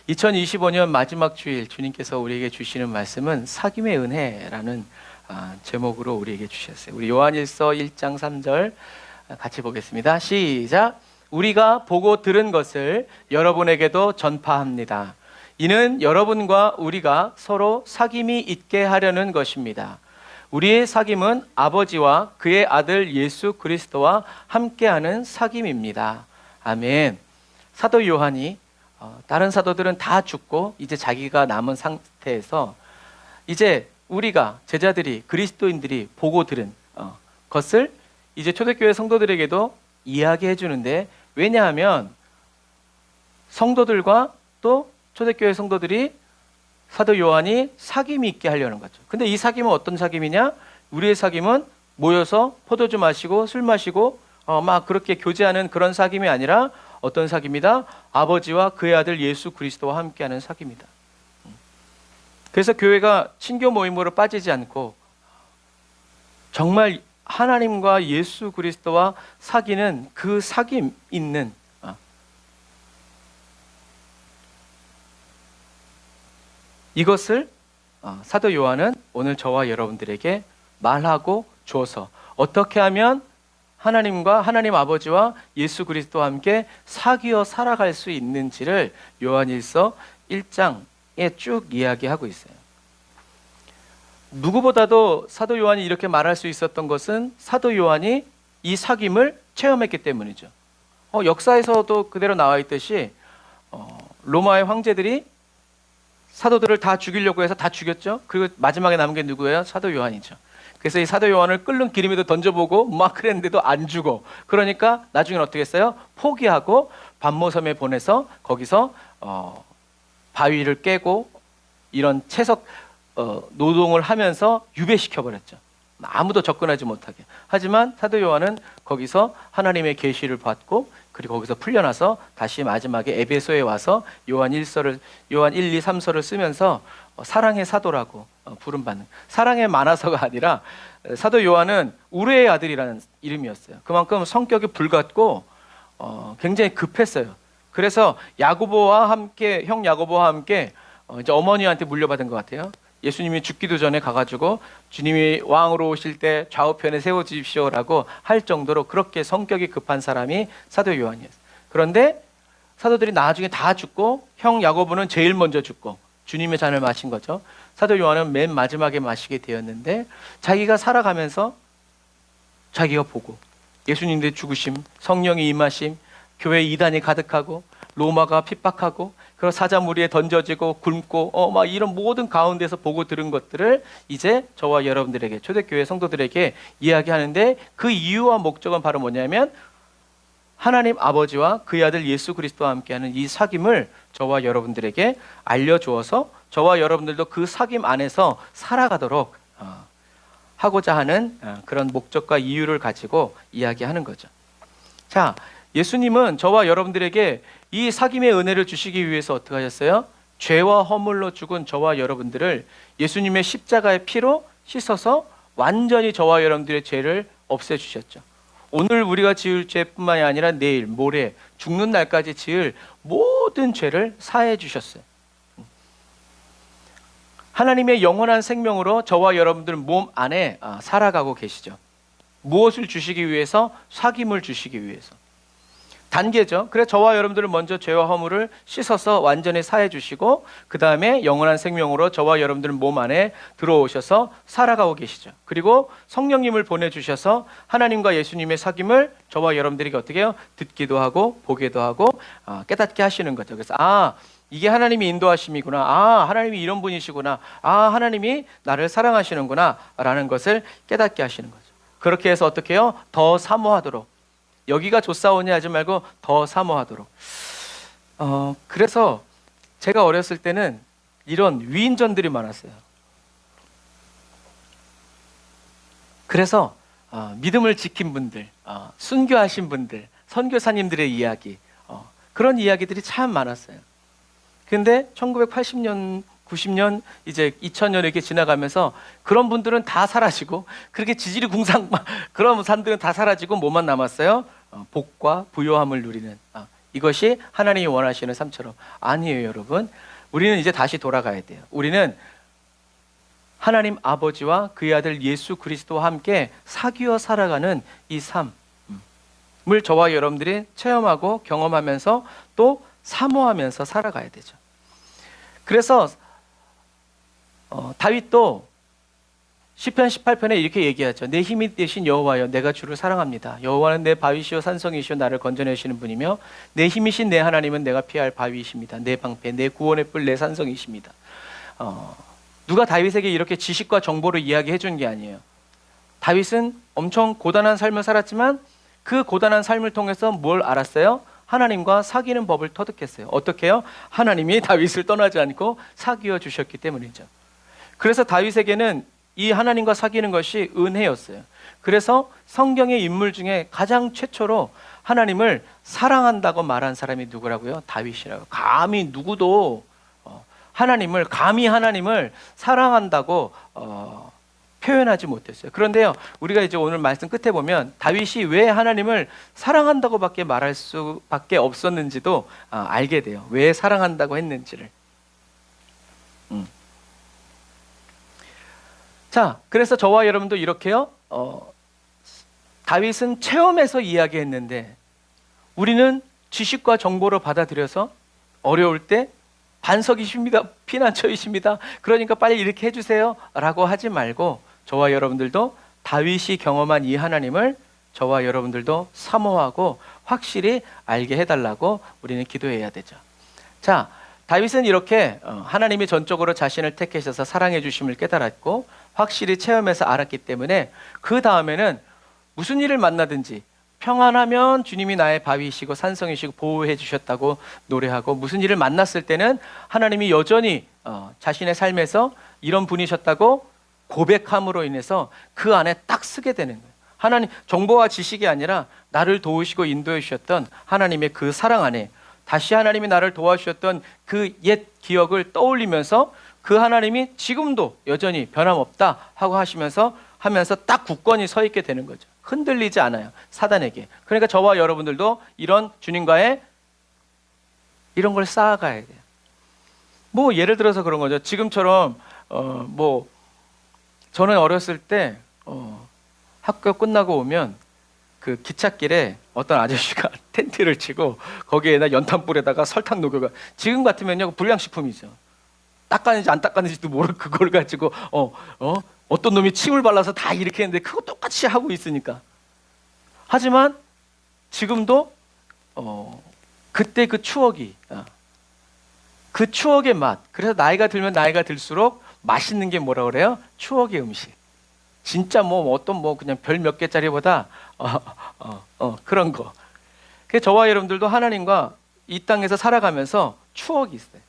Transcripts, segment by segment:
2025년 마지막 주일 주님께서 우리에게 주시는 말씀은 사귐의 은혜라는 제목으로 우리에게 주셨어요. 우리 요한일서 1장 3절 같이 보겠습니다. 시작. 우리가 보고 들은 것을 여러분에게도 전파합니다. 이는 여러분과 우리가 서로 사귐이 있게 하려는 것입니다. 우리의 사귐은 아버지와 그의 아들 예수 그리스도와 함께하는 사귐입니다. 아멘. 사도 요한이 다른 사도들은 다 죽고 이제 자기가 남은 상태에서 이제 우리가 제자들이 그리스도인들이 보고 들은 것을 이제 초대교회 성도들에게도 이야기해 주는데, 왜냐하면 성도들과 또 초대교회 성도들이 사도 요한이 사귐이 있게 하려는 거죠. 근데 이 사귐은 어떤 사귐이냐? 우리의 사귐은 모여서 포도주 마시고 술 마시고 막 그렇게 교제하는 그런 사귐이 아니라 어떤 사귐이다? 아버지와 그의 아들 예수 그리스도와 함께하는 사귐이다. 그래서 교회가 친교 모임으로 빠지지 않고 정말 하나님과 예수 그리스도와 사귀는 그 사귐 있는 이것을 사도 요한은 오늘 저와 여러분들에게 말하고 주어서 어떻게 하면 하나님과 하나님 아버지와 예수 그리스도와 함께 사귀어 살아갈 수 있는지를 요한일서 1장에 쭉 이야기하고 있어요. 누구보다도 사도 요한이 이렇게 말할 수 있었던 것은 사도 요한이 이 사귐을 체험했기 때문이죠. 역사에서도 그대로 나와 있듯이 로마의 황제들이 사도들을 다 죽이려고 해서 다 죽였죠. 그리고 마지막에 남은 게 누구예요? 사도 요한이죠. 그래서 이 사도 요한을 끓는 기름에도 던져보고 막 그랬는데도 안 죽어. 그러니까 나중에는 어떻게 했어요? 포기하고 반모섬에 보내서 거기서 바위를 깨고 이런 채석 노동을 하면서 유배시켜버렸죠. 아무도 접근하지 못하게. 하지만 사도 요한은 거기서 하나님의 계시를 받고 그리고 거기서 풀려나서 다시 마지막에 에베소에 와서 요한 1, 2, 3서를 쓰면서 사랑의 사도라고 부름받는, 사랑의 많아서가 아니라 사도 요한은 우레의 아들이라는 이름이었어요. 그만큼 성격이 불같고 굉장히 급했어요. 그래서 야고보와 함께, 형 야고보와 함께 이제 어머니한테 물려받은 것 같아요. 예수님이 죽기도 전에 가가지고 주님이 왕으로 오실 때 좌우편에 세워주십시오라고 할 정도로 그렇게 성격이 급한 사람이 사도 요한이었어요. 그런데 사도들이 나중에 다 죽고 형 야고보는 제일 먼저 죽고 주님의 잔을 마신 거죠. 사도 요한은 맨 마지막에 마시게 되었는데 자기가 살아가면서 자기가 보고 예수님의 죽으심, 성령이 임하심, 교회 이단이 가득하고 로마가 핍박하고 그리고 사자무리에 던져지고 굶고 막 이런 모든 가운데서 보고 들은 것들을 이제 저와 여러분들에게, 초대교회 성도들에게 이야기하는데, 그 이유와 목적은 바로 뭐냐면 하나님 아버지와 그의 아들 예수 그리스도와 함께하는 이 사귐을 저와 여러분들에게 알려주어서 저와 여러분들도 그 사귐 안에서 살아가도록 하고자 하는 그런 목적과 이유를 가지고 이야기하는 거죠. 자, 예수님은 저와 여러분들에게 이 사귐의 은혜를 주시기 위해서 어떻게 하셨어요? 죄와 허물로 죽은 저와 여러분들을 예수님의 십자가의 피로 씻어서 완전히 저와 여러분들의 죄를 없애주셨죠. 오늘 우리가 지을 죄뿐만이 아니라 내일, 모레, 죽는 날까지 지을 모든 죄를 사해 주셨어요. 하나님의 영원한 생명으로 저와 여러분들 몸 안에 살아가고 계시죠. 무엇을 주시기 위해서? 사귐을 주시기 위해서. 단계죠. 그래서 저와 여러분들은 먼저 죄와 허물을 씻어서 완전히 사해 주시고 그 다음에 영원한 생명으로 저와 여러분들은 몸 안에 들어오셔서 살아가고 계시죠. 그리고 성령님을 보내주셔서 하나님과 예수님의 사귐을 저와 여러분들에게 어떻게 해요? 듣기도 하고 보기도 하고 깨닫게 하시는 거죠. 그래서 이게 하나님의 인도하심이구나. 하나님이 이런 분이시구나. 하나님이 나를 사랑하시는구나 라는 것을 깨닫게 하시는 거죠. 그렇게 해서 어떻게 해요? 더 사모하도록, 여기가 좋사오니 하지 말고 더 사모하도록. 그래서 제가 어렸을 때는 이런 위인전들이 많았어요. 그래서 믿음을 지킨 분들, 순교하신 분들, 선교사님들의 이야기, 그런 이야기들이 참 많았어요. 근데 1980년, 90년, 이제 2000년 이렇게 지나가면서 그런 분들은 다 사라지고, 그렇게 지질이 궁상 그런 산들은 다 사라지고 뭐만 남았어요? 복과 부요함을 누리는 이것이 하나님이 원하시는 삶처럼. 아니에요, 여러분. 우리는 이제 다시 돌아가야 돼요. 우리는 하나님 아버지와 그의 아들 예수 그리스도와 함께 사귀어 살아가는 이 삶을 저와 여러분들이 체험하고 경험하면서 또 사모하면서 살아가야 되죠. 그래서 다윗도 시편 18편에 이렇게 얘기하죠. 내 힘이 되신 여호와여, 내가 주를 사랑합니다. 여호와는 내 바위시오 산성이시오, 나를 건져내시는 분이며 내 힘이신 내 하나님은 내가 피할 바위이십니다. 내 방패, 내 구원의 뿔, 내 산성이십니다. 누가 다윗에게 이렇게 지식과 정보를 이야기해 준 게 아니에요. 다윗은 엄청 고단한 삶을 살았지만 그 고단한 삶을 통해서 뭘 알았어요? 하나님과 사귀는 법을 터득했어요. 어떻게 해요? 하나님이 다윗을 떠나지 않고 사귀어 주셨기 때문이죠. 그래서 다윗에게는 이 하나님과 사귀는 것이 은혜였어요. 그래서 성경의 인물 중에 가장 최초로 하나님을 사랑한다고 말한 사람이 누구라고요? 다윗이라고. 감히 누구도 감히 하나님을 사랑한다고 표현하지 못했어요. 그런데요, 우리가 이제 오늘 말씀 끝에 보면 다윗이 왜 하나님을 사랑한다고밖에 말할 수밖에 없었는지도 알게 돼요. 왜 사랑한다고 했는지를. 자, 그래서 저와 여러분도 이렇게요. 다윗은 체험에서 이야기했는데 우리는 지식과 정보로 받아들여서 어려울 때 반석이십니다, 피난처이십니다, 그러니까 빨리 이렇게 해주세요 라고 하지 말고 저와 여러분들도 다윗이 경험한 이 하나님을 저와 여러분들도 사모하고 확실히 알게 해달라고 우리는 기도해야 되죠. 자, 다윗은 이렇게 하나님이 전적으로 자신을 택하셔서 사랑해 주심을 깨달았고 확실히 체험해서 알았기 때문에 그 다음에는 무슨 일을 만나든지 평안하면 주님이 나의 바위이시고 산성이시고 보호해 주셨다고 노래하고, 무슨 일을 만났을 때는 하나님이 여전히 자신의 삶에서 이런 분이셨다고 고백함으로 인해서 그 안에 딱 쓰게 되는 거예요. 하나님, 정보와 지식이 아니라 나를 도우시고 인도해 주셨던 하나님의 그 사랑 안에 다시 하나님이 나를 도와주셨던 그 옛 기억을 떠올리면서 그 하나님이 지금도 여전히 변함없다 하고 하면서 딱 굳건히 서 있게 되는 거죠. 흔들리지 않아요, 사단에게. 그러니까 저와 여러분들도 이런 주님과의 이런 걸 쌓아가야 돼요. 뭐 예를 들어서 그런 거죠. 지금처럼 저는 어렸을 때 학교 끝나고 오면 그 기찻길에 어떤 아저씨가 텐트를 치고 거기에다 연탄불에다가 설탕 녹여가, 지금 같으면요 불량식품이죠. 닦았는지 안 닦았는지도 모르고 그걸 가지고 어떤 놈이 침을 발라서 다 이렇게 했는데 그거 똑같이 하고 있으니까. 하지만 지금도 그때 그 추억이, 그 추억의 맛. 그래서 나이가 들면 나이가 들수록 맛있는 게 뭐라 그래요? 추억의 음식. 진짜 어떤 그냥 별 몇 개짜리보다 그런 거. 그래서 저와 여러분들도 하나님과 이 땅에서 살아가면서 추억이 있어요.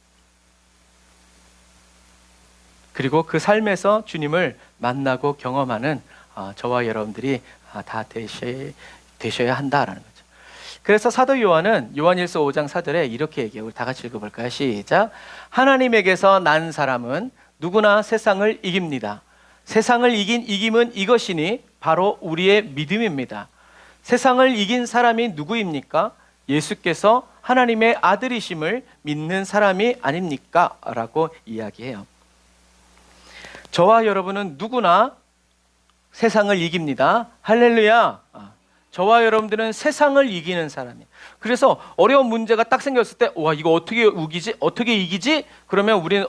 그리고 그 삶에서 주님을 만나고 경험하는 저와 여러분들이 다 되셔야 한다라는 거죠. 그래서 사도 요한은 요한일서 5장 4절에 이렇게 얘기해요. 우리 다 같이 읽어볼까요? 시작. 하나님에게서 난 사람은 누구나 세상을 이깁니다. 세상을 이긴 이김은 이것이니 바로 우리의 믿음입니다. 세상을 이긴 사람이 누구입니까? 예수께서 하나님의 아들이심을 믿는 사람이 아닙니까? 라고 이야기해요. 저와 여러분은 누구나 세상을 이깁니다. 할렐루야. 저와 여러분들은 세상을 이기는 사람이에요. 그래서 어려운 문제가 딱 생겼을 때, 와, 이거 어떻게 우기지? 어떻게 이기지? 그러면 우리는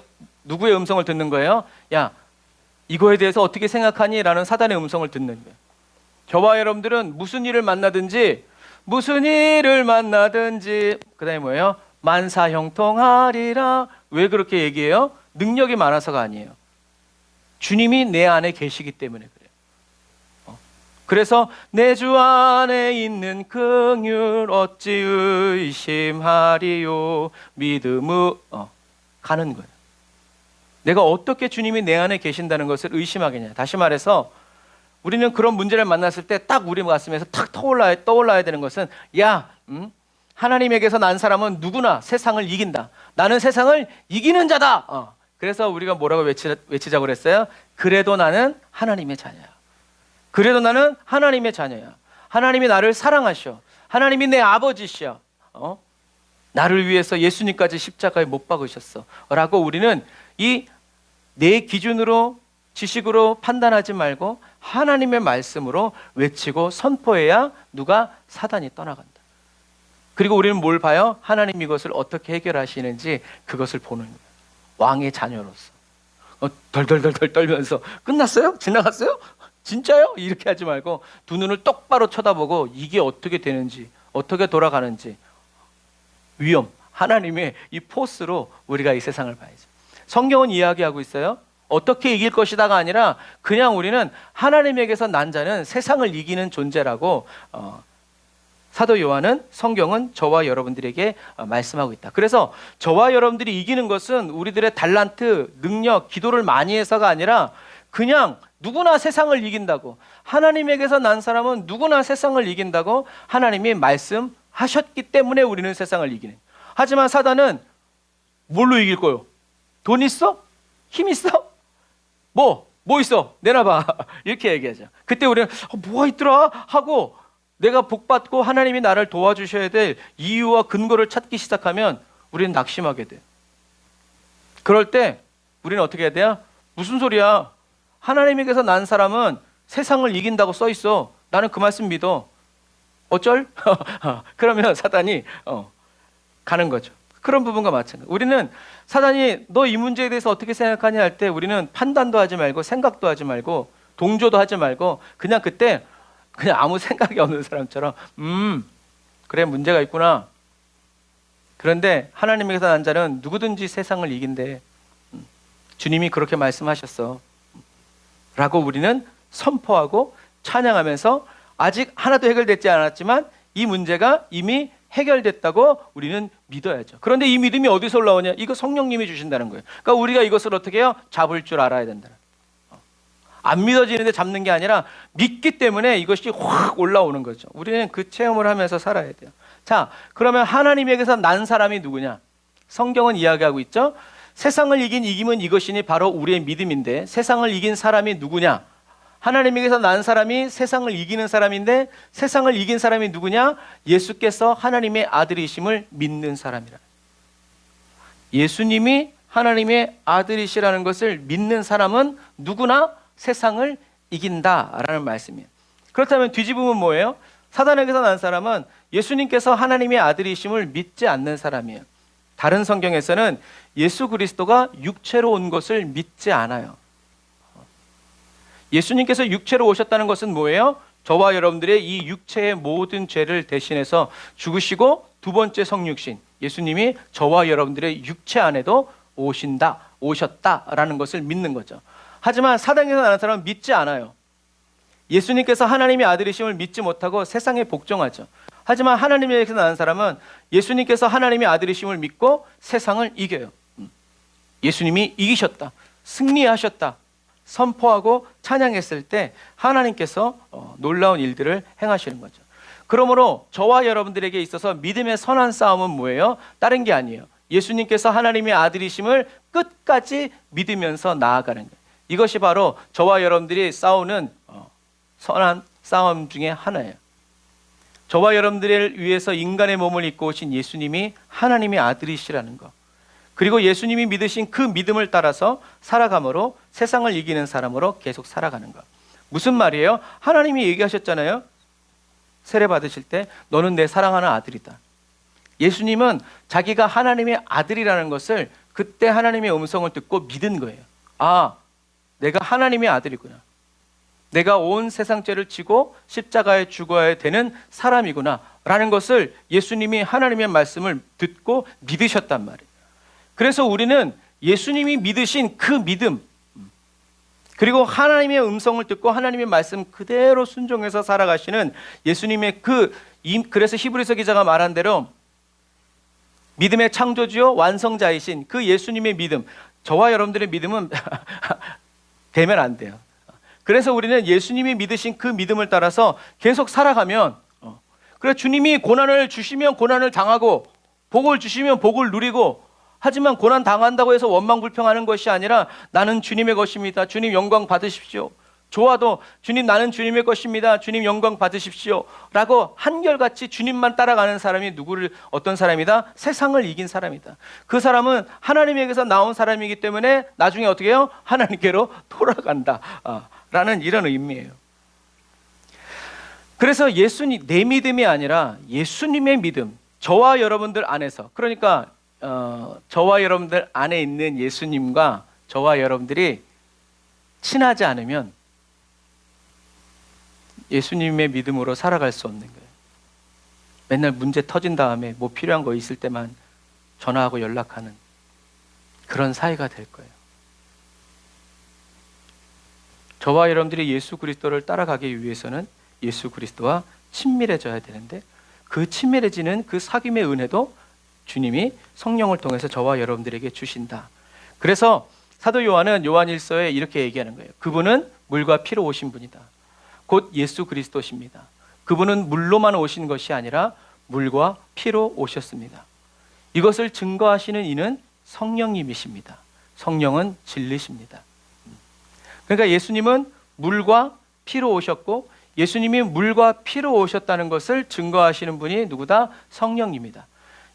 누구의 음성을 듣는 거예요? 야, 이거에 대해서 어떻게 생각하니? 라는 사단의 음성을 듣는 거예요. 저와 여러분들은 무슨 일을 만나든지 그 다음에 뭐예요? 만사형통하리라. 왜 그렇게 얘기해요? 능력이 많아서가 아니에요. 주님이 내 안에 계시기 때문에 그래요. 그래서 내 주 안에 있는 긍휼 어찌 의심하리요. 믿음으로 가는 거예요. 내가 어떻게 주님이 내 안에 계신다는 것을 의심하겠냐. 다시 말해서 우리는 그런 문제를 만났을 때 딱 우리 가슴에서 탁 떠올라야 되는 것은, 하나님에게서 난 사람은 누구나 세상을 이긴다. 나는 세상을 이기는 자다. 그래서 우리가 뭐라고 외치자고 그랬어요? 그래도 나는 하나님의 자녀야. 그래도 나는 하나님의 자녀야. 하나님이 나를 사랑하셔. 하나님이 내 아버지시여. 나를 위해서 예수님까지 십자가에 못 박으셨어 라고 우리는 이 내 기준으로 지식으로 판단하지 말고 하나님의 말씀으로 외치고 선포해야 누가? 사단이 떠나간다. 그리고 우리는 뭘 봐요? 하나님 이것을 어떻게 해결하시는지 그것을 보는 거예요. 왕의 자녀로서 덜덜덜덜 떨면서 끝났어요? 지나갔어요? 진짜요? 이렇게 하지 말고 두 눈을 똑바로 쳐다보고 이게 어떻게 되는지 어떻게 돌아가는지 위험, 하나님의 이 포스로 우리가 이 세상을 봐야죠. 성경은 이야기하고 있어요. 어떻게 이길 것이다가 아니라 그냥 우리는 하나님에게서 난 자는 세상을 이기는 존재라고 사도 요한은, 성경은 저와 여러분들에게 말씀하고 있다. 그래서 저와 여러분들이 이기는 것은 우리들의 달란트, 능력, 기도를 많이 해서가 아니라 그냥 누구나 세상을 이긴다고, 하나님에게서 난 사람은 누구나 세상을 이긴다고 하나님이 말씀하셨기 때문에 우리는 세상을 이기는. 하지만 사단은 뭘로 이길 거요? 돈 있어? 힘 있어? 뭐 있어? 내놔봐. 이렇게 얘기하죠. 그때 우리는 뭐가 있더라? 하고 내가 복받고 하나님이 나를 도와주셔야 될 이유와 근거를 찾기 시작하면 우리는 낙심하게 돼요. 그럴 때 우리는 어떻게 해야 돼요? 무슨 소리야? 하나님에게서 난 사람은 세상을 이긴다고 써 있어. 나는 그 말씀 믿어. 어쩔? 그러면 사단이 가는 거죠. 그런 부분과 마찬가지. 우리는 사단이 너 이 문제에 대해서 어떻게 생각하냐 할 때 우리는 판단도 하지 말고 생각도 하지 말고 동조도 하지 말고 그냥 그때 그냥 아무 생각이 없는 사람처럼 그래 문제가 있구나. 그런데 하나님에게서 난 자는 누구든지 세상을 이긴대. 주님이 그렇게 말씀하셨어 라고 우리는 선포하고 찬양하면서 아직 하나도 해결되지 않았지만 이 문제가 이미 해결됐다고 우리는 믿어야죠. 그런데 이 믿음이 어디서 올라오냐? 이거 성령님이 주신다는 거예요. 그러니까 우리가 이것을 어떻게 해요? 잡을 줄 알아야 된다. 안 믿어지는데 잡는 게 아니라 믿기 때문에 이것이 확 올라오는 거죠. 우리는 그 체험을 하면서 살아야 돼요. 자, 그러면 하나님에게서 난 사람이 누구냐? 성경은 이야기하고 있죠. 세상을 이김은 이것이니 바로 우리의 믿음인데 세상을 이긴 사람이 누구냐? 하나님에게서 난 사람이 세상을 이기는 사람인데 세상을 이긴 사람이 누구냐? 예수께서 하나님의 아들이심을 믿는 사람이라. 예수님이 하나님의 아들이시라는 것을 믿는 사람은 누구나 세상을 이긴다라는 말씀이에요. 그렇다면 뒤집으면 뭐예요? 사단에게서 난 사람은 예수님께서 하나님의 아들이심을 믿지 않는 사람이에요. 다른 성경에서는 예수 그리스도가 육체로 온 것을 믿지 않아요. 예수님께서 육체로 오셨다는 것은 뭐예요? 저와 여러분들의 이 육체의 모든 죄를 대신해서 죽으시고 두 번째 성육신, 예수님이 저와 여러분들의 육체 안에도 오셨다라는 것을 믿는 거죠. 하지만 사단에서 나는 사람은 믿지 않아요. 예수님께서 하나님의 아들이심을 믿지 못하고 세상에 복종하죠. 하지만 하나님에게서 나는 사람은 예수님께서 하나님의 아들이심을 믿고 세상을 이겨요. 예수님이 이기셨다, 승리하셨다 선포하고 찬양했을 때 하나님께서 놀라운 일들을 행하시는 거죠. 그러므로 저와 여러분들에게 있어서 믿음의 선한 싸움은 뭐예요? 다른 게 아니에요. 예수님께서 하나님의 아들이심을 끝까지 믿으면서 나아가는 거예요. 이것이 바로 저와 여러분들이 싸우는 선한 싸움 중에 하나예요. 저와 여러분들을 위해서 인간의 몸을 입고 오신 예수님이 하나님의 아들이시라는 것, 그리고 예수님이 믿으신 그 믿음을 따라서 살아감으로 세상을 이기는 사람으로 계속 살아가는 것. 무슨 말이에요? 하나님이 얘기하셨잖아요. 세례 받으실 때 너는 내 사랑하는 아들이다. 예수님은 자기가 하나님의 아들이라는 것을 그때 하나님의 음성을 듣고 믿은 거예요. 아, 내가 하나님의 아들이구나. 내가 온 세상 죄를 지고 십자가에 죽어야 되는 사람이구나 라는 것을 예수님이 하나님의 말씀을 듣고 믿으셨단 말이에요. 그래서 우리는 예수님이 믿으신 그 믿음, 그리고 하나님의 음성을 듣고 하나님의 말씀 그대로 순종해서 살아가시는 예수님의 그래서 히브리서 기자가 말한 대로 믿음의 창조주요 완성자이신 그 예수님의 믿음, 저와 여러분들의 믿음은 되면 안 돼요. 그래서 우리는 예수님이 믿으신 그 믿음을 따라서 계속 살아가면, 그래 주님이 고난을 주시면 고난을 당하고 복을 주시면 복을 누리고, 하지만 고난 당한다고 해서 원망불평하는 것이 아니라 나는 주님의 것입니다. 주님 영광 받으십시오. 좋아도 주님 나는 주님의 것입니다. 주님 영광 받으십시오. 라고 한결같이 주님만 따라가는 사람이 어떤 사람이다? 세상을 이긴 사람이다. 그 사람은 하나님에게서 나온 사람이기 때문에 나중에 어떻게 해요? 하나님께로 돌아간다. 라는 이런 의미예요. 그래서 내 믿음이 아니라 예수님의 믿음, 저와 여러분들 안에서, 그러니까 저와 여러분들 안에 있는 예수님과 저와 여러분들이 친하지 않으면 예수님의 믿음으로 살아갈 수 없는 거예요. 맨날 문제 터진 다음에 뭐 필요한 거 있을 때만 전화하고 연락하는 그런 사이가 될 거예요. 저와 여러분들이 예수 그리스도를 따라가기 위해서는 예수 그리스도와 친밀해져야 되는데, 그 친밀해지는 그 사귐의 은혜도 주님이 성령을 통해서 저와 여러분들에게 주신다. 그래서 사도 요한은 요한일서에 이렇게 얘기하는 거예요. 그분은 물과 피로 오신 분이다. 곧 예수 그리스도십니다. 그분은 물로만 오신 것이 아니라 물과 피로 오셨습니다. 이것을 증거하시는 이는 성령님이십니다. 성령은 진리십니다. 그러니까 예수님은 물과 피로 오셨고, 예수님이 물과 피로 오셨다는 것을 증거하시는 분이 누구다? 성령입니다.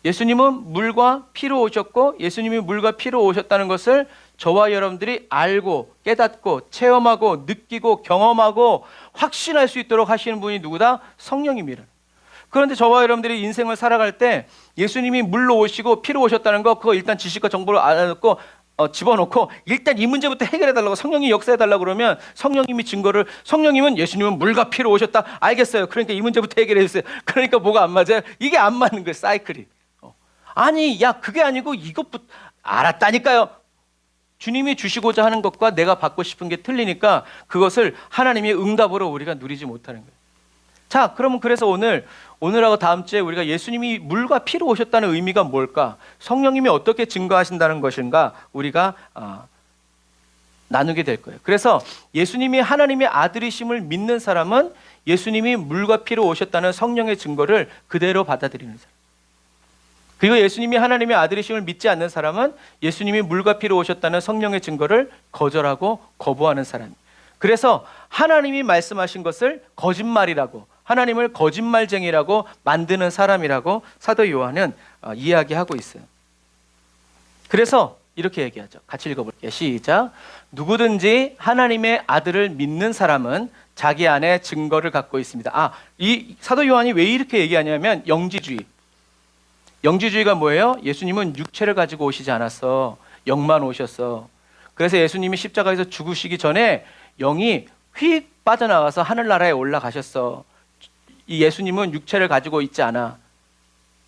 예수님은 물과 피로 오셨고, 예수님이 물과 피로 오셨다는 것을 저와 여러분들이 알고 깨닫고 체험하고 느끼고 경험하고 확신할 수 있도록 하시는 분이 누구다? 성령입니다. 그런데 저와 여러분들이 인생을 살아갈 때 예수님이 물로 오시고 피로 오셨다는 거, 그거 일단 지식과 정보를 알아놓고 집어넣고 일단 이 문제부터 해결해달라고, 성령이 역사해달라고 그러면 성령님이 증거를, 성령님은 예수님은 물과 피로 오셨다, 알겠어요. 그러니까 이 문제부터 해결해주세요. 그러니까 뭐가 안 맞아요? 이게 안 맞는 거예요. 사이클이. 아니 야 그게 아니고 이것부터 알았다니까요. 주님이 주시고자 하는 것과 내가 받고 싶은 게 틀리니까 그것을 하나님의 응답으로 우리가 누리지 못하는 거예요. 자, 그러면 그래서 오늘하고 다음 주에 우리가 예수님이 물과 피로 오셨다는 의미가 뭘까? 성령님이 어떻게 증거하신다는 것인가? 우리가 나누게 될 거예요. 그래서 예수님이 하나님의 아들이심을 믿는 사람은 예수님이 물과 피로 오셨다는 성령의 증거를 그대로 받아들이는 사람. 그리고 예수님이 하나님의 아들이심을 믿지 않는 사람은 예수님이 물과 피로 오셨다는 성령의 증거를 거절하고 거부하는 사람. 그래서 하나님이 말씀하신 것을 거짓말이라고, 하나님을 거짓말쟁이라고 만드는 사람이라고 사도 요한은 이야기하고 있어요. 그래서 이렇게 얘기하죠. 같이 읽어볼게요. 시작. 누구든지 하나님의 아들을 믿는 사람은 자기 안에 증거를 갖고 있습니다. 이 사도 요한이 왜 이렇게 얘기하냐면 영지주의가 뭐예요? 예수님은 육체를 가지고 오시지 않았어. 영만 오셨어. 그래서 예수님이 십자가에서 죽으시기 전에 영이 휙 빠져나가서 하늘나라에 올라가셨어. 이 예수님은 육체를 가지고 있지 않아.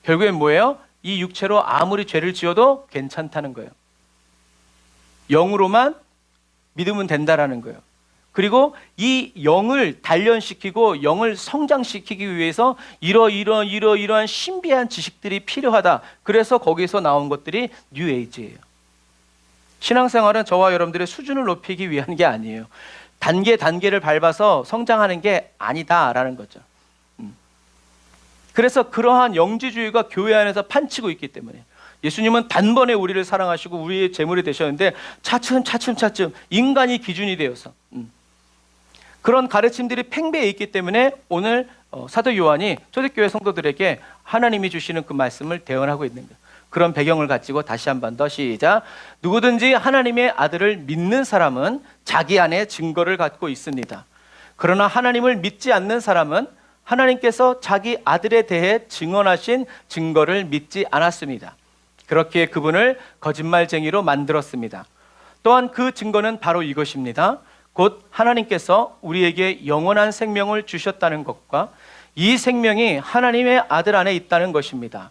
결국엔 뭐예요? 이 육체로 아무리 죄를 지어도 괜찮다는 거예요. 영으로만 믿으면 된다라는 거예요. 그리고 이 영을 단련시키고 영을 성장시키기 위해서 이러한 신비한 지식들이 필요하다. 그래서 거기서 나온 것들이 뉴에이지예요. 신앙생활은 저와 여러분들의 수준을 높이기 위한 게 아니에요. 단계를 밟아서 성장하는 게 아니다라는 거죠. 그래서 그러한 영지주의가 교회 안에서 판치고 있기 때문에 예수님은 단번에 우리를 사랑하시고 우리의 제물이 되셨는데 차츰 인간이 기준이 되어서 그런 가르침들이 팽배해 있기 때문에 오늘 사도 요한이 초대교회 성도들에게 하나님이 주시는 그 말씀을 대언하고 있는 거예요. 그런 배경을 가지고 다시 한 번 더 시작. 누구든지 하나님의 아들을 믿는 사람은 자기 안에 증거를 갖고 있습니다. 그러나 하나님을 믿지 않는 사람은 하나님께서 자기 아들에 대해 증언하신 증거를 믿지 않았습니다. 그렇기에 그분을 거짓말쟁이로 만들었습니다. 또한 그 증거는 바로 이것입니다. 곧 하나님께서 우리에게 영원한 생명을 주셨다는 것과 이 생명이 하나님의 아들 안에 있다는 것입니다.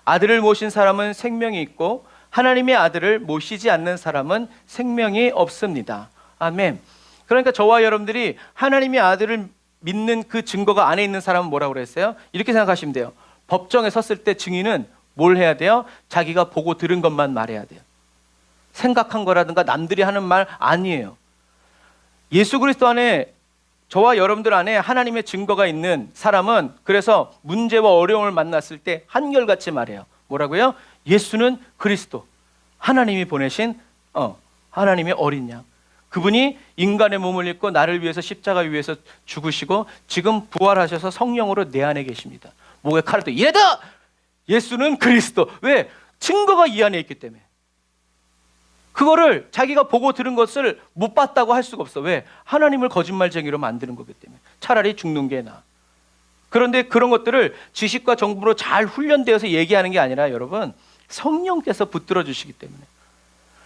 아들을 모신 사람은 생명이 있고 하나님의 아들을 모시지 않는 사람은 생명이 없습니다. 아멘. 그러니까 저와 여러분들이 하나님의 아들을 믿는 그 증거가 안에 있는 사람은 뭐라고 그랬어요? 이렇게 생각하시면 돼요. 법정에 섰을 때 증인은 뭘 해야 돼요? 자기가 보고 들은 것만 말해야 돼요. 생각한 거라든가 남들이 하는 말 아니에요. 예수 그리스도 안에, 저와 여러분들 안에 하나님의 증거가 있는 사람은 그래서 문제와 어려움을 만났을 때 한결같이 말해요. 뭐라고요? 예수는 그리스도, 하나님이 보내신 하나님의 어린 양. 그분이 인간의 몸을 입고 나를 위해서 십자가 위에서 죽으시고 지금 부활하셔서 성령으로 내 안에 계십니다. 목에 칼을 또 이래다! 예수는 그리스도. 왜? 증거가 이 안에 있기 때문에. 그거를 자기가 보고 들은 것을 못 봤다고 할 수가 없어. 왜? 하나님을 거짓말쟁이로 만드는 거기 때문에. 차라리 죽는 게 나아. 그런데 그런 것들을 지식과 정보로 잘 훈련되어서 얘기하는 게 아니라 여러분, 성령께서 붙들어 주시기 때문에.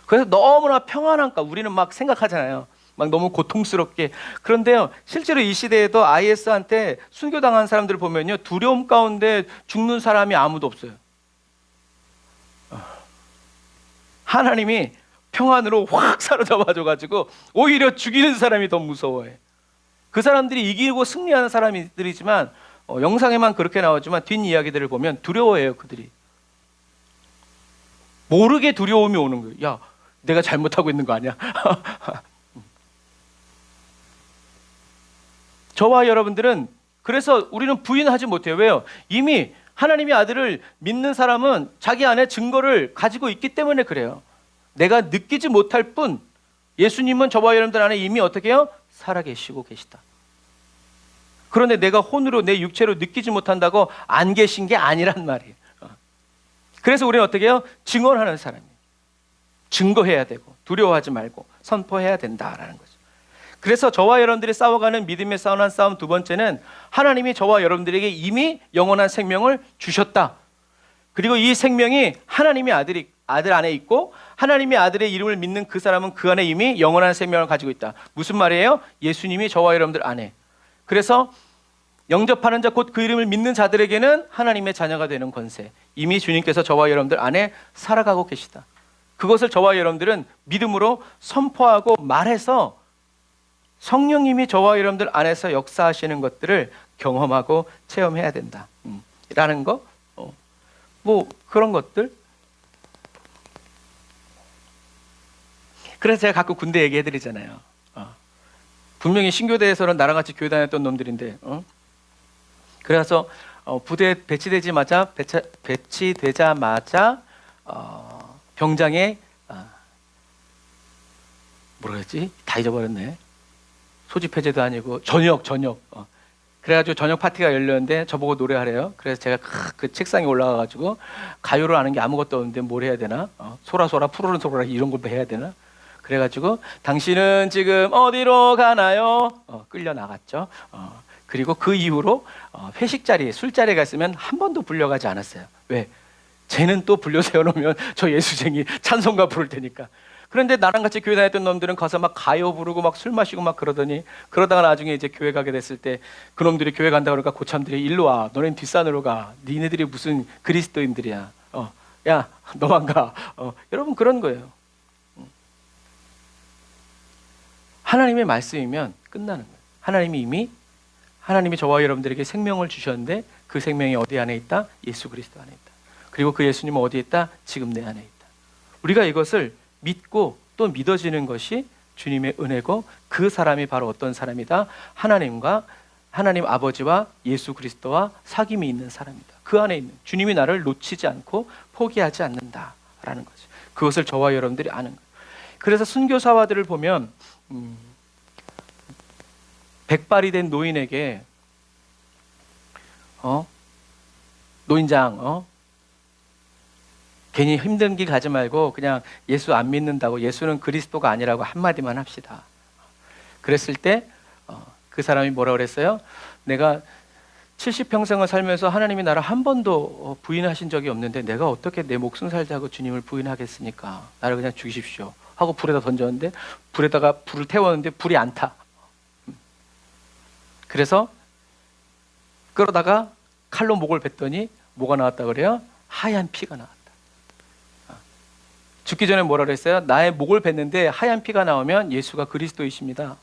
그래서 너무나 평안한가 우리는 막 생각하잖아요. 막 너무 고통스럽게. 그런데요, 실제로 이 시대에도 IS한테 순교당한 사람들을 보면요, 두려움 가운데 죽는 사람이 아무도 없어요. 하나님이 평안으로 확 사로잡아줘가지고 오히려 죽이는 사람이 더 무서워해. 그 사람들이 이기고 승리하는 사람들이지만 영상에만 그렇게 나오지만 뒷이야기들을 보면 두려워해요. 그들이 모르게 두려움이 오는 거예요. 야, 내가 잘못하고 있는 거 아니야? 저와 여러분들은 그래서 우리는 부인하지 못해요. 왜요? 이미 하나님의 아들을 믿는 사람은 자기 안에 증거를 가지고 있기 때문에 그래요. 내가 느끼지 못할 뿐 예수님은 저와 여러분들 안에 이미 어떻게 해요? 살아계시고 계시다. 그런데 내가 혼으로 내 육체로 느끼지 못한다고 안 계신 게 아니란 말이에요. 그래서 우리는 어떻게 해요? 증언하는 사람이에요. 증거해야 되고 두려워하지 말고 선포해야 된다라는 거죠. 그래서 저와 여러분들이 싸워가는 믿음의 싸움 두 번째는 하나님이 저와 여러분들에게 이미 영원한 생명을 주셨다. 그리고 이 생명이 하나님의 아들 안에 있고 하나님의 아들의 이름을 믿는 그 사람은 그 안에 이미 영원한 생명을 가지고 있다. 무슨 말이에요? 예수님이 저와 여러분들 안에. 그래서 영접하는 자 곧 그 이름을 믿는 자들에게는 하나님의 자녀가 되는 권세. 이미 주님께서 저와 여러분들 안에 살아가고 계시다. 그것을 저와 여러분들은 믿음으로 선포하고 말해서 성령님이 저와 여러분들 안에서 역사하시는 것들을 경험하고 체험해야 된다. 라는 거. 뭐 그런 것들. 그래서 제가 가끔 군대 얘기해드리잖아요. 분명히 신교대에서는 나랑 같이 교회 다녔던 놈들인데, 그래서 부대 배치되자마자 병장에 뭐라 그랬지? 다 잊어버렸네. 소집 해제도 아니고 저녁. 그래가지고 저녁 파티가 열렸는데 저보고 노래하래요. 그래서 제가 그 책상에 올라가가지고 가요를 아는 게 아무것도 없는데 뭘 해야 되나? 소라소라 푸르른 소라 이런 걸 해야 되나? 그래가지고 당신은 지금 어디로 가나요? 끌려 나갔죠. 그리고 그 이후로 회식 자리에 술자리에 갔으면 한 번도 불려가지 않았어요. 왜? 쟤는 또 불려 세워놓으면 저 예수쟁이 찬송가 부를 테니까. 그런데 나랑 같이 교회 다녔던 놈들은 가서 막 가요 부르고 막 술 마시고 막 그러더니 그러다가 나중에 이제 교회 가게 됐을 때 그놈들이 교회 간다 그러니까 고참들이 일로 와. 너넨 뒷산으로 가. 니네들이 무슨 그리스도인들이야. 야 너만 가. 여러분 그런 거예요. 하나님의 말씀이면 끝나는 거예요. 하나님이 저와 여러분들에게 생명을 주셨는데 그 생명이 어디 안에 있다? 예수 그리스도 안에 있다. 그리고 그 예수님은 어디에 있다? 지금 내 안에 있다. 우리가 이것을 믿고 또 믿어지는 것이 주님의 은혜고 그 사람이 바로 어떤 사람이다? 하나님 아버지와 예수 그리스도와 사귐이 있는 사람이다. 그 안에 있는 주님이 나를 놓치지 않고 포기하지 않는다라는 거죠. 그것을 저와 여러분들이 아는 거예요. 그래서 순교사화들을 보면 백발이 된 노인에게 노인장 괜히 힘든 길 가지 말고 그냥 예수 안 믿는다고 예수는 그리스도가 아니라고 한마디만 합시다. 그랬을 때 그 사람이 뭐라 그랬어요? 내가 70평생을 살면서 하나님이 나를 한 번도 부인하신 적이 없는데 내가 어떻게 내 목숨 살자고 주님을 부인하겠습니까? 나를 그냥 죽이십시오 하고 불에다 던졌는데 불에다가 불을 태웠는데 불이 안 타. 그래서 끌어다가 칼로 목을 뱉더니 뭐가 나왔다 그래요? 하얀 피가 나왔다. 죽기 전에 뭐라 그랬어요? 나의 목을 뱉는데 하얀 피가 나오면 예수가 그리스도이십니다.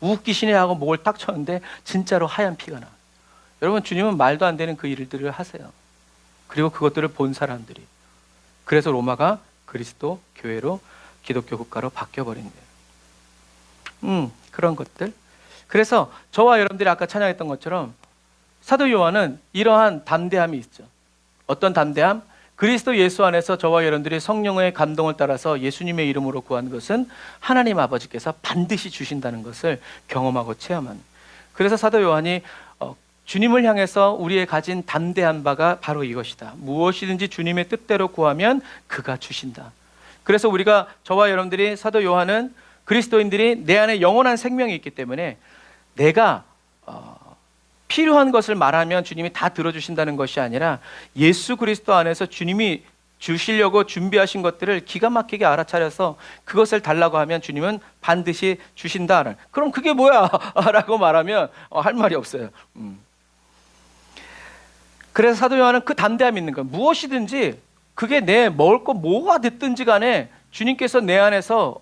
웃기시네 하고 목을 딱 쳤는데 진짜로 하얀 피가 나와요. 여러분 주님은 말도 안 되는 그 일들을 하세요. 그리고 그것들을 본 사람들이. 그래서 로마가 그리스도 교회로 기독교 국가로 바뀌어버린 거예요. 그런 것들. 그래서 저와 여러분들이 아까 찬양했던 것처럼 사도 요한은 이러한 담대함이 있죠. 어떤 담대함? 그리스도 예수 안에서 저와 여러분들이 성령의 감동을 따라서 예수님의 이름으로 구한 것은 하나님 아버지께서 반드시 주신다는 것을 경험하고 체험합니다. 그래서 사도 요한이 주님을 향해서 우리의 가진 담대한 바가 바로 이것이다. 무엇이든지 주님의 뜻대로 구하면 그가 주신다. 그래서 우리가, 저와 여러분들이, 사도 요한은 그리스도인들이 내 안에 영원한 생명이 있기 때문에 내가 필요한 것을 말하면 주님이 다 들어주신다는 것이 아니라 예수 그리스도 안에서 주님이 주시려고 준비하신 것들을 기가 막히게 알아차려서 그것을 달라고 하면 주님은 반드시 주신다. 그럼 그게 뭐야? 라고 말하면 할 말이 없어요. 그래서 사도 요한은 그 담대함이 있는 거예요. 무엇이든지 그게 내 먹을 거 뭐가 됐든지 간에 주님께서 내 안에서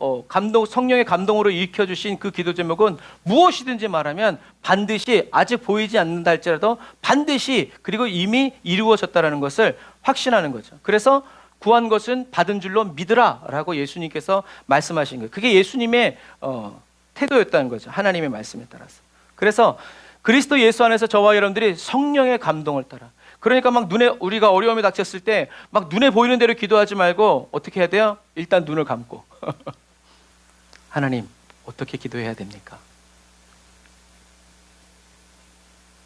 성령의 감동으로 일으켜주신 그 기도 제목은 무엇이든지 말하면 반드시, 아직 보이지 않는다 할지라도 반드시, 그리고 이미 이루어졌다는 것을 확신하는 거죠. 그래서 구한 것은 받은 줄로 믿으라 라고 예수님께서 말씀하신 거예요. 그게 예수님의 태도였다는 거죠. 하나님의 말씀에 따라서. 그래서 그리스도 예수 안에서 저와 여러분들이 성령의 감동을 따라, 그러니까 막 우리가 어려움이 닥쳤을 때 막 눈에 보이는 대로 기도하지 말고 어떻게 해야 돼요? 일단 눈을 감고 하나님, 어떻게 기도해야 됩니까?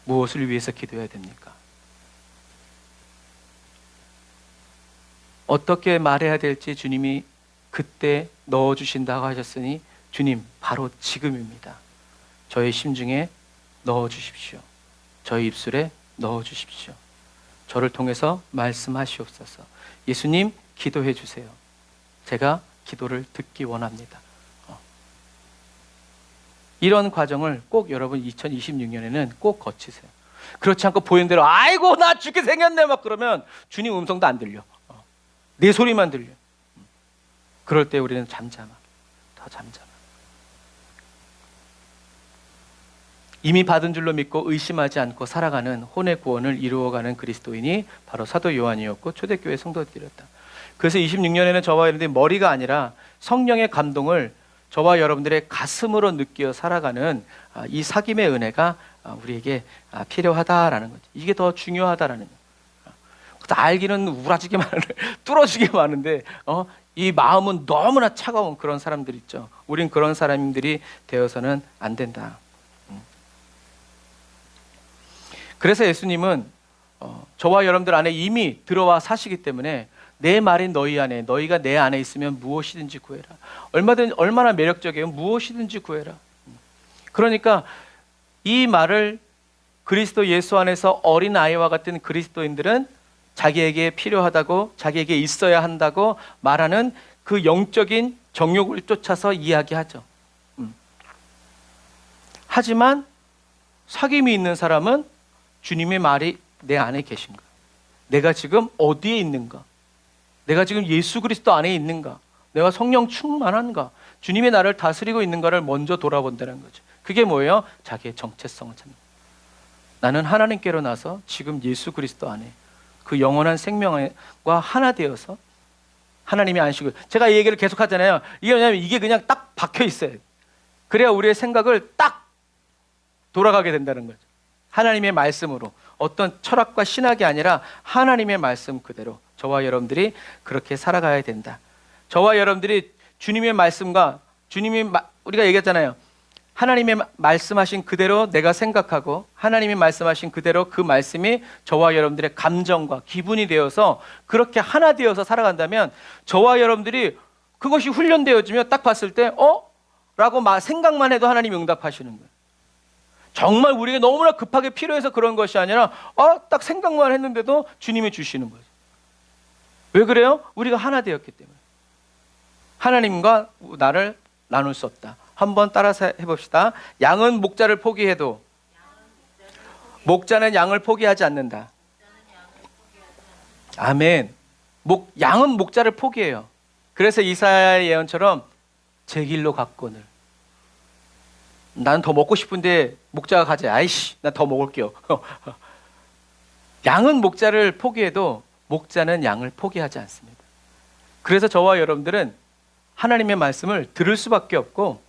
무엇을 위해서 기도해야 됩니까? 어떻게 말해야 될지 주님이 그때 넣어주신다고 하셨으니 주님, 바로 지금입니다. 저의 심중에 넣어주십시오. 저의 입술에 넣어주십시오. 저를 통해서 말씀하시옵소서. 예수님, 기도해 주세요. 제가 기도를 듣기 원합니다. 이런 과정을 꼭 여러분 2026년에는 꼭 거치세요. 그렇지 않고 보이는 대로 아이고 나 죽게 생겼네 막 그러면 주님 음성도 안 들려. 내 소리만 들려. 그럴 때 우리는 잠잠하게, 더 잠잠하게. 이미 받은 줄로 믿고 의심하지 않고 살아가는 혼의 구원을 이루어가는 그리스도인이 바로 사도 요한이었고 초대교회 성도들이었다. 그래서 26년에는 저와 여러분들이 머리가 아니라 성령의 감동을 저와 여러분들의 가슴으로 느끼어 살아가는 이 사귐의 은혜가 우리에게 필요하다라는 거죠. 이게 더 중요하다라는 거죠. 알기는 우라지게 많은데, 뚫어지게 많은데 이 마음은 너무나 차가운 그런 사람들 있죠. 우린 그런 사람들이 되어서는 안 된다. 그래서 예수님은 저와 여러분들 안에 이미 들어와 사시기 때문에 내 말인 너희 안에, 너희가 내 안에 있으면 무엇이든지 구해라. 얼마나 매력적이에요. 무엇이든지 구해라. 그러니까 이 말을 그리스도 예수 안에서 어린 아이와 같은 그리스도인들은 자기에게 필요하다고, 자기에게 있어야 한다고 말하는 그 영적인 정욕을 쫓아서 이야기하죠. 하지만 사귐이 있는 사람은 주님의 말이 내 안에 계신가? 내가 지금 어디에 있는가? 내가 지금 예수 그리스도 안에 있는가? 내가 성령 충만한가? 주님의 나를 다스리고 있는가를 먼저 돌아본다는 거죠. 그게 뭐예요? 자기의 정체성을 찾는 거예요. 나는 하나님께로 나서 지금 예수 그리스도 안에 그 영원한 생명과 하나 되어서 하나님이 안식을, 제가 이 얘기를 계속 하잖아요. 이게 왜냐하면 이게 그냥 딱 박혀 있어요. 그래야 우리의 생각을 딱 돌아가게 된다는 거죠. 하나님의 말씀으로, 어떤 철학과 신학이 아니라 하나님의 말씀 그대로 저와 여러분들이 그렇게 살아가야 된다. 저와 여러분들이 주님의 말씀과 우리가 얘기했잖아요. 하나님의 말씀하신 그대로 내가 생각하고 하나님이 말씀하신 그대로 그 말씀이 저와 여러분들의 감정과 기분이 되어서 그렇게 하나 되어서 살아간다면 저와 여러분들이 그것이 훈련되어지면 딱 봤을 때 라고 생각만 해도 하나님이 응답하시는 거예요. 정말 우리가 너무나 급하게 필요해서 그런 것이 아니라 딱 생각만 했는데도 주님이 주시는 거죠. 왜 그래요? 우리가 하나 되었기 때문에. 하나님과 나를 나눌 수 없다. 한번 따라서 해봅시다. 양은 목자를 포기해도 목자는 양을 포기하지 않는다. 아멘. 양은 목자를 포기해요. 그래서 이사야의 예언처럼 제 길로 갔거늘. 나는 더 먹고 싶은데 목자가 가지. 아이씨, 나 더 먹을게요. 양은 목자를 포기해도 목자는 양을 포기하지 않습니다. 그래서 저와 여러분들은 하나님의 말씀을 들을 수밖에 없고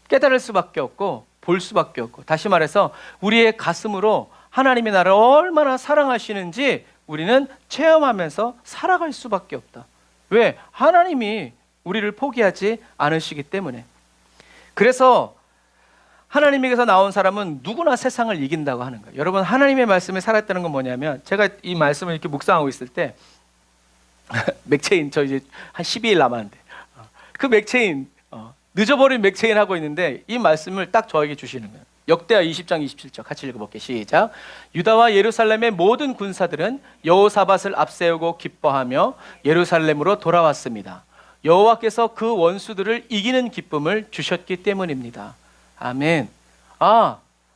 깨달을 수밖에 없고 볼 수밖에 없고, 다시 말해서 우리의 가슴으로 하나님이 나를 얼마나 사랑하시는지 우리는 체험하면서 살아갈 수밖에 없다. 왜? 하나님이 우리를 포기하지 않으시기 때문에. 그래서 하나님에게서 나온 사람은 누구나 세상을 이긴다고 하는 거예요. 여러분, 하나님의 말씀에 살았다는 건 뭐냐면, 제가 이 말씀을 이렇게 묵상하고 있을 때 맥체인, 저 이제 한 12일 남았는데 그 맥체인, 늦어버린 맥체인 하고 있는데 이 말씀을 딱 저에게 주시는 거예요. 역대하 20장 27절 같이 읽어볼게요. 시작. 유다와 예루살렘의 모든 군사들은 여호사밧을 앞세우고 기뻐하며 예루살렘으로 돌아왔습니다. 여호와께서 그 원수들을 이기는 기쁨을 주셨기 때문입니다. 아멘.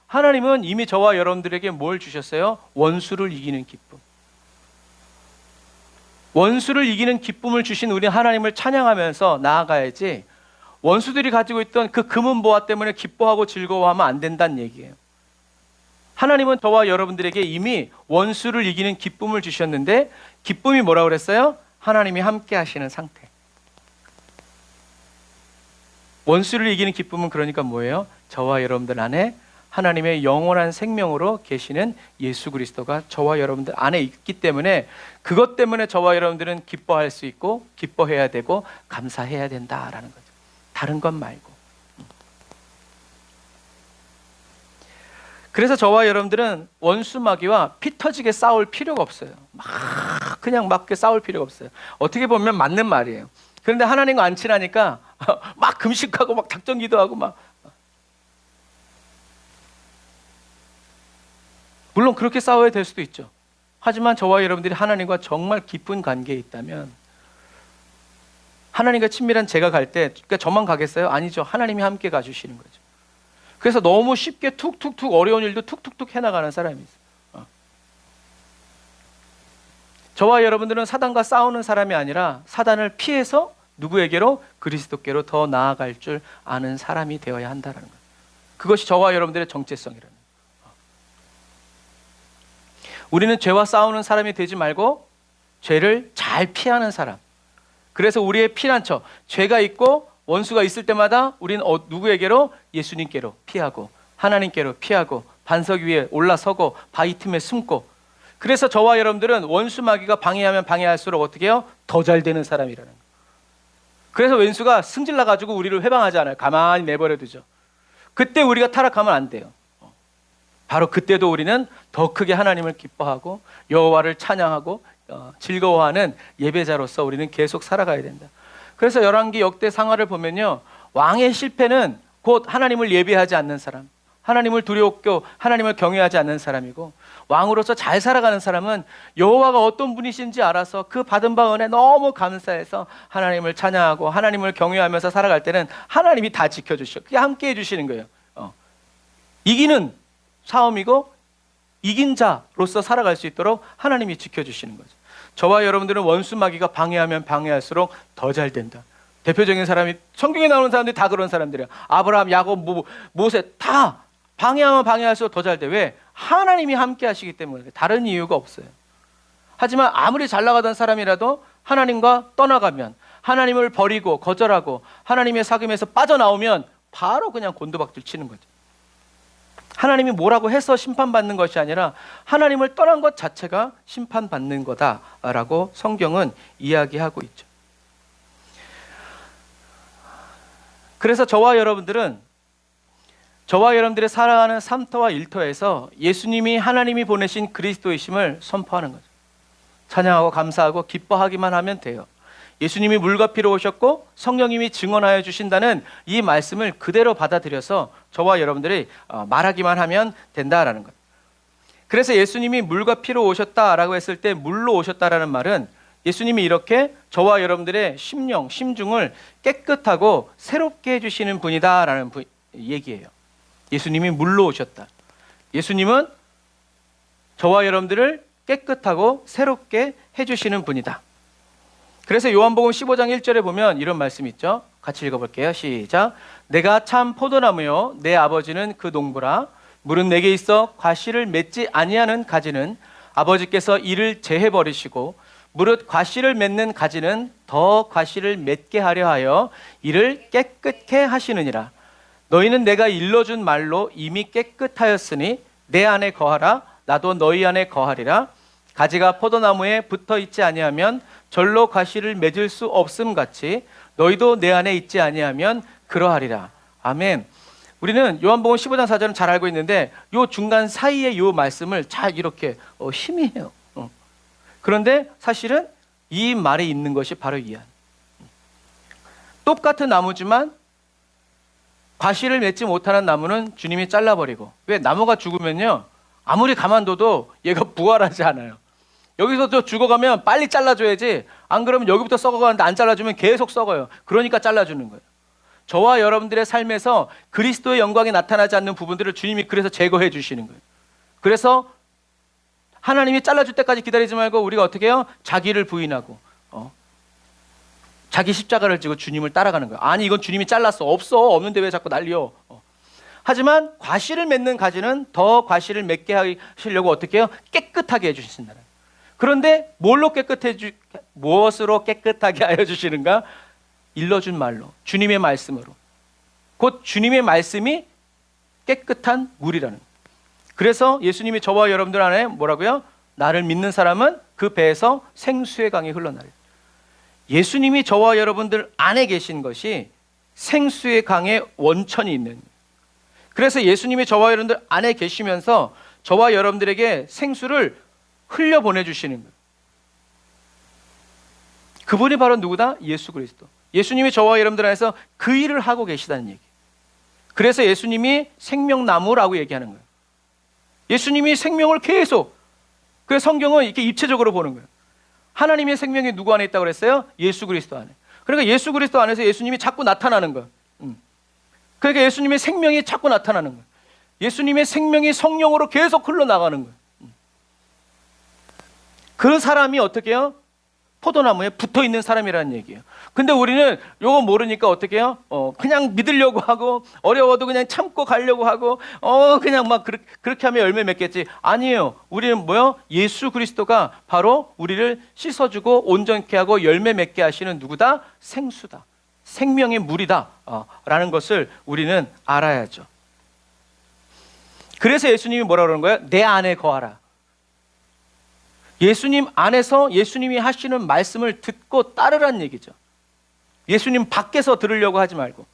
하나님은 이미 저와 여러분들에게 뭘 주셨어요? 원수를 이기는 기쁨. 원수를 이기는 기쁨을 주신 우리 하나님을 찬양하면서 나아가야지, 원수들이 가지고 있던 그 금은 보화 때문에 기뻐하고 즐거워하면 안 된다는 얘기예요. 하나님은 저와 여러분들에게 이미 원수를 이기는 기쁨을 주셨는데, 기쁨이 뭐라고 그랬어요? 하나님이 함께 하시는 상태. 원수를 이기는 기쁨은 그러니까 뭐예요? 저와 여러분들 안에 하나님의 영원한 생명으로 계시는 예수 그리스도가 저와 여러분들 안에 있기 때문에, 그것 때문에 저와 여러분들은 기뻐할 수 있고 기뻐해야 되고 감사해야 된다라는 거죠. 다른 것 말고. 그래서 저와 여러분들은 원수 마귀와 피 터지게 싸울 필요가 없어요. 그냥 막 싸울 필요가 없어요. 어떻게 보면 맞는 말이에요. 그런데 하나님과 안 친하니까 막 금식하고 막 작전 기도하고 막, 물론 그렇게 싸워야 될 수도 있죠. 하지만 저와 여러분들이 하나님과 정말 깊은 관계에 있다면, 하나님과 친밀한 제가 갈 때, 그러니까 저만 가겠어요? 아니죠. 하나님이 함께 가주시는 거죠. 그래서 너무 쉽게 툭툭툭 어려운 일도 툭툭툭 해나가는 사람이 있어요. 저와 여러분들은 사단과 싸우는 사람이 아니라 사단을 피해서 누구에게로? 그리스도께로 더 나아갈 줄 아는 사람이 되어야 한다는 거예요. 그것이 저와 여러분들의 정체성이라는 거예요. 우리는 죄와 싸우는 사람이 되지 말고 죄를 잘 피하는 사람. 그래서 우리의 피난처, 죄가 있고 원수가 있을 때마다 우리는 누구에게로? 예수님께로 피하고, 하나님께로 피하고, 반석 위에 올라서고, 바위 틈에 숨고. 그래서 저와 여러분들은 원수 마귀가 방해하면 방해할수록 어떻게 해요? 더 잘 되는 사람이라는 거예요. 그래서 원수가 승질나 가지고 우리를 회방하지 않아요. 가만히 내버려 두죠. 그때 우리가 타락하면 안 돼요. 바로 그때도 우리는 더 크게 하나님을 기뻐하고 여호와를 찬양하고 즐거워하는 예배자로서 우리는 계속 살아가야 된다. 그래서 열왕기 역대 상하를 보면요, 왕의 실패는 곧 하나님을 예배하지 않는 사람, 하나님을 두려웠고 하나님을 경외하지 않는 사람이고, 왕으로서 잘 살아가는 사람은 여호와가 어떤 분이신지 알아서 그 받은 바 은혜 너무 감사해서 하나님을 찬양하고 하나님을 경외하면서 살아갈 때는 하나님이 다 지켜주셔. 그게 함께 해주시는 거예요. 이기는 싸움이고 이긴 자로서 살아갈 수 있도록 하나님이 지켜주시는 거죠. 저와 여러분들은 원수 마귀가 방해하면 방해할수록 더 잘 된다. 대표적인 사람이, 성경에 나오는 사람들이 다 그런 사람들이에요. 아브라함, 야곱, 모세 다 방해하면 방해할수록 더 잘 돼. 왜? 하나님이 함께 하시기 때문에. 다른 이유가 없어요. 하지만 아무리 잘 나가던 사람이라도 하나님과 떠나가면, 하나님을 버리고 거절하고 하나님의 사귐에서 빠져나오면 바로 그냥 곤두박질 치는 거죠. 하나님이 뭐라고 해서 심판받는 것이 아니라 하나님을 떠난 것 자체가 심판받는 거다라고 성경은 이야기하고 있죠. 그래서 저와 여러분들의 살아가는 3터와 1터에서 예수님이 하나님이 보내신 그리스도이심을 선포하는 거죠. 찬양하고 감사하고 기뻐하기만 하면 돼요. 예수님이 물과 피로 오셨고 성령님이 증언하여 주신다는 이 말씀을 그대로 받아들여서 저와 여러분들이 말하기만 하면 된다라는 것. 그래서 예수님이 물과 피로 오셨다라고 했을 때, 물로 오셨다라는 말은 예수님이 이렇게 저와 여러분들의 심령, 심중을 깨끗하고 새롭게 해주시는 분이다라는 얘기예요. 예수님이 물로 오셨다. 예수님은 저와 여러분들을 깨끗하고 새롭게 해주시는 분이다. 그래서 요한복음 15장 1절에 보면 이런 말씀이 있죠. 같이 읽어볼게요. 시작. 내가 참 포도나무요 내 아버지는 그 농부라. 물은 내게 있어 과실을 맺지 아니하는 가지는 아버지께서 이를 제해버리시고, 무릇 과실을 맺는 가지는 더 과실을 맺게 하려 하여 이를 깨끗게 하시느니라. 너희는 내가 일러준 말로 이미 깨끗하였으니 내 안에 거하라. 나도 너희 안에 거하리라. 가지가 포도나무에 붙어 있지 아니하면 절로 가시를 맺을 수 없음 같이 너희도 내 안에 있지 아니하면 그러하리라. 아멘. 우리는 요한복음 15장 4절은 잘 알고 있는데 요 중간 사이에 요 말씀을 잘 이렇게 희미해요. 그런데 사실은 이 말에 있는 것이 바로 이 안. 똑같은 나무지만 과실을 맺지 못하는 나무는 주님이 잘라버리고, 왜? 나무가 죽으면요 아무리 가만둬도 얘가 부활하지 않아요. 여기서도 죽어가면 빨리 잘라줘야지, 안 그러면 여기부터 썩어가는데 안 잘라주면 계속 썩어요. 그러니까 잘라주는 거예요. 저와 여러분들의 삶에서 그리스도의 영광이 나타나지 않는 부분들을 주님이 그래서 제거해 주시는 거예요. 그래서 하나님이 잘라줄 때까지 기다리지 말고 우리가 어떻게 해요? 자기를 부인하고 자기 십자가를 지고 주님을 따라가는 거예요. 아니 이건 주님이 잘랐어. 없는데 왜 자꾸 난리여. 하지만 과실을 맺는 가지는 더 과실을 맺게 하시려고 어떻게 해요? 깨끗하게 해주신다는 거예요. 그런데 무엇으로 깨끗하게 하여 주시는가? 일러준 말로, 주님의 말씀으로. 곧 주님의 말씀이 깨끗한 물이라는 거예요. 그래서 예수님이 저와 여러분들 안에 뭐라고요? 나를 믿는 사람은 그 배에서 생수의 강이 흘러나요. 예수님이 저와 여러분들 안에 계신 것이 생수의 강의 원천이 있는 거예요. 그래서 예수님이 저와 여러분들 안에 계시면서 저와 여러분들에게 생수를 흘려보내주시는 거예요. 그분이 바로 누구다? 예수 그리스도. 예수님이 저와 여러분들 안에서 그 일을 하고 계시다는 얘기. 그래서 예수님이 생명나무라고 얘기하는 거예요. 예수님이 생명을 계속, 그래서 성경은 이렇게 입체적으로 보는 거예요. 하나님의 생명이 누구 안에 있다고 그랬어요? 예수 그리스도 안에. 그러니까 예수 그리스도 안에서 예수님이 자꾸 나타나는 거예요. 그러니까 예수님의 생명이 자꾸 나타나는 거예요. 예수님의 생명이 성령으로 계속 흘러나가는 거예요. 그 사람이 어떻게 해요? 포도나무에 붙어 있는 사람이라는 얘기예요. 근데 우리는 요거 모르니까 어떻게 해요? 그냥 믿으려고 하고, 어려워도 그냥 참고 가려고 하고, 그냥 막 그렇게 하면 열매 맺겠지. 아니에요. 우리는 뭐요? 예수 그리스도가 바로 우리를 씻어주고 온전케 하고 열매 맺게 하시는 누구다? 생수다. 생명의 물이다. 라는 것을 우리는 알아야죠. 그래서 예수님이 뭐라 그러는 거예요? 내 안에 거하라. 예수님 안에서 예수님이 하시는 말씀을 듣고 따르라는 얘기죠. 예수님 밖에서 들으려고 하지 말고.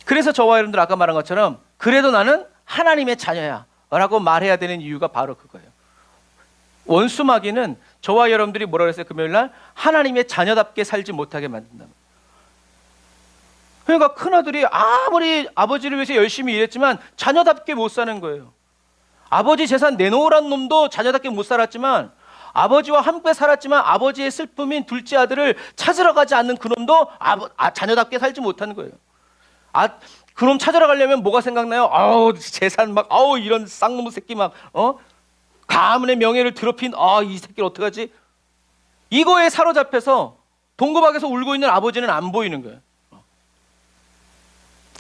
그래서 저와 여러분들 아까 말한 것처럼 그래도 나는 하나님의 자녀야 라고 말해야 되는 이유가 바로 그거예요. 원수 마귀는 저와 여러분들이 뭐라 그랬어요? 금요일날 하나님의 자녀답게 살지 못하게 만든다. 그러니까 큰아들이 아무리 아버지를 위해서 열심히 일했지만 자녀답게 못 사는 거예요. 아버지 재산 내놓으란 놈도 자녀답게 못 살았지만, 아버지와 함께 살았지만 아버지의 슬픔인 둘째 아들을 찾으러 가지 않는 그놈도 자녀답게 살지 못하는 거예요. 그놈 찾으러 가려면 뭐가 생각나요? 재산 막, 이런 쌍놈 새끼 막, 가문의 명예를 더럽힌, 이 새끼를 어떡하지? 이거에 사로잡혀서 동거박에서 울고 있는 아버지는 안 보이는 거예요.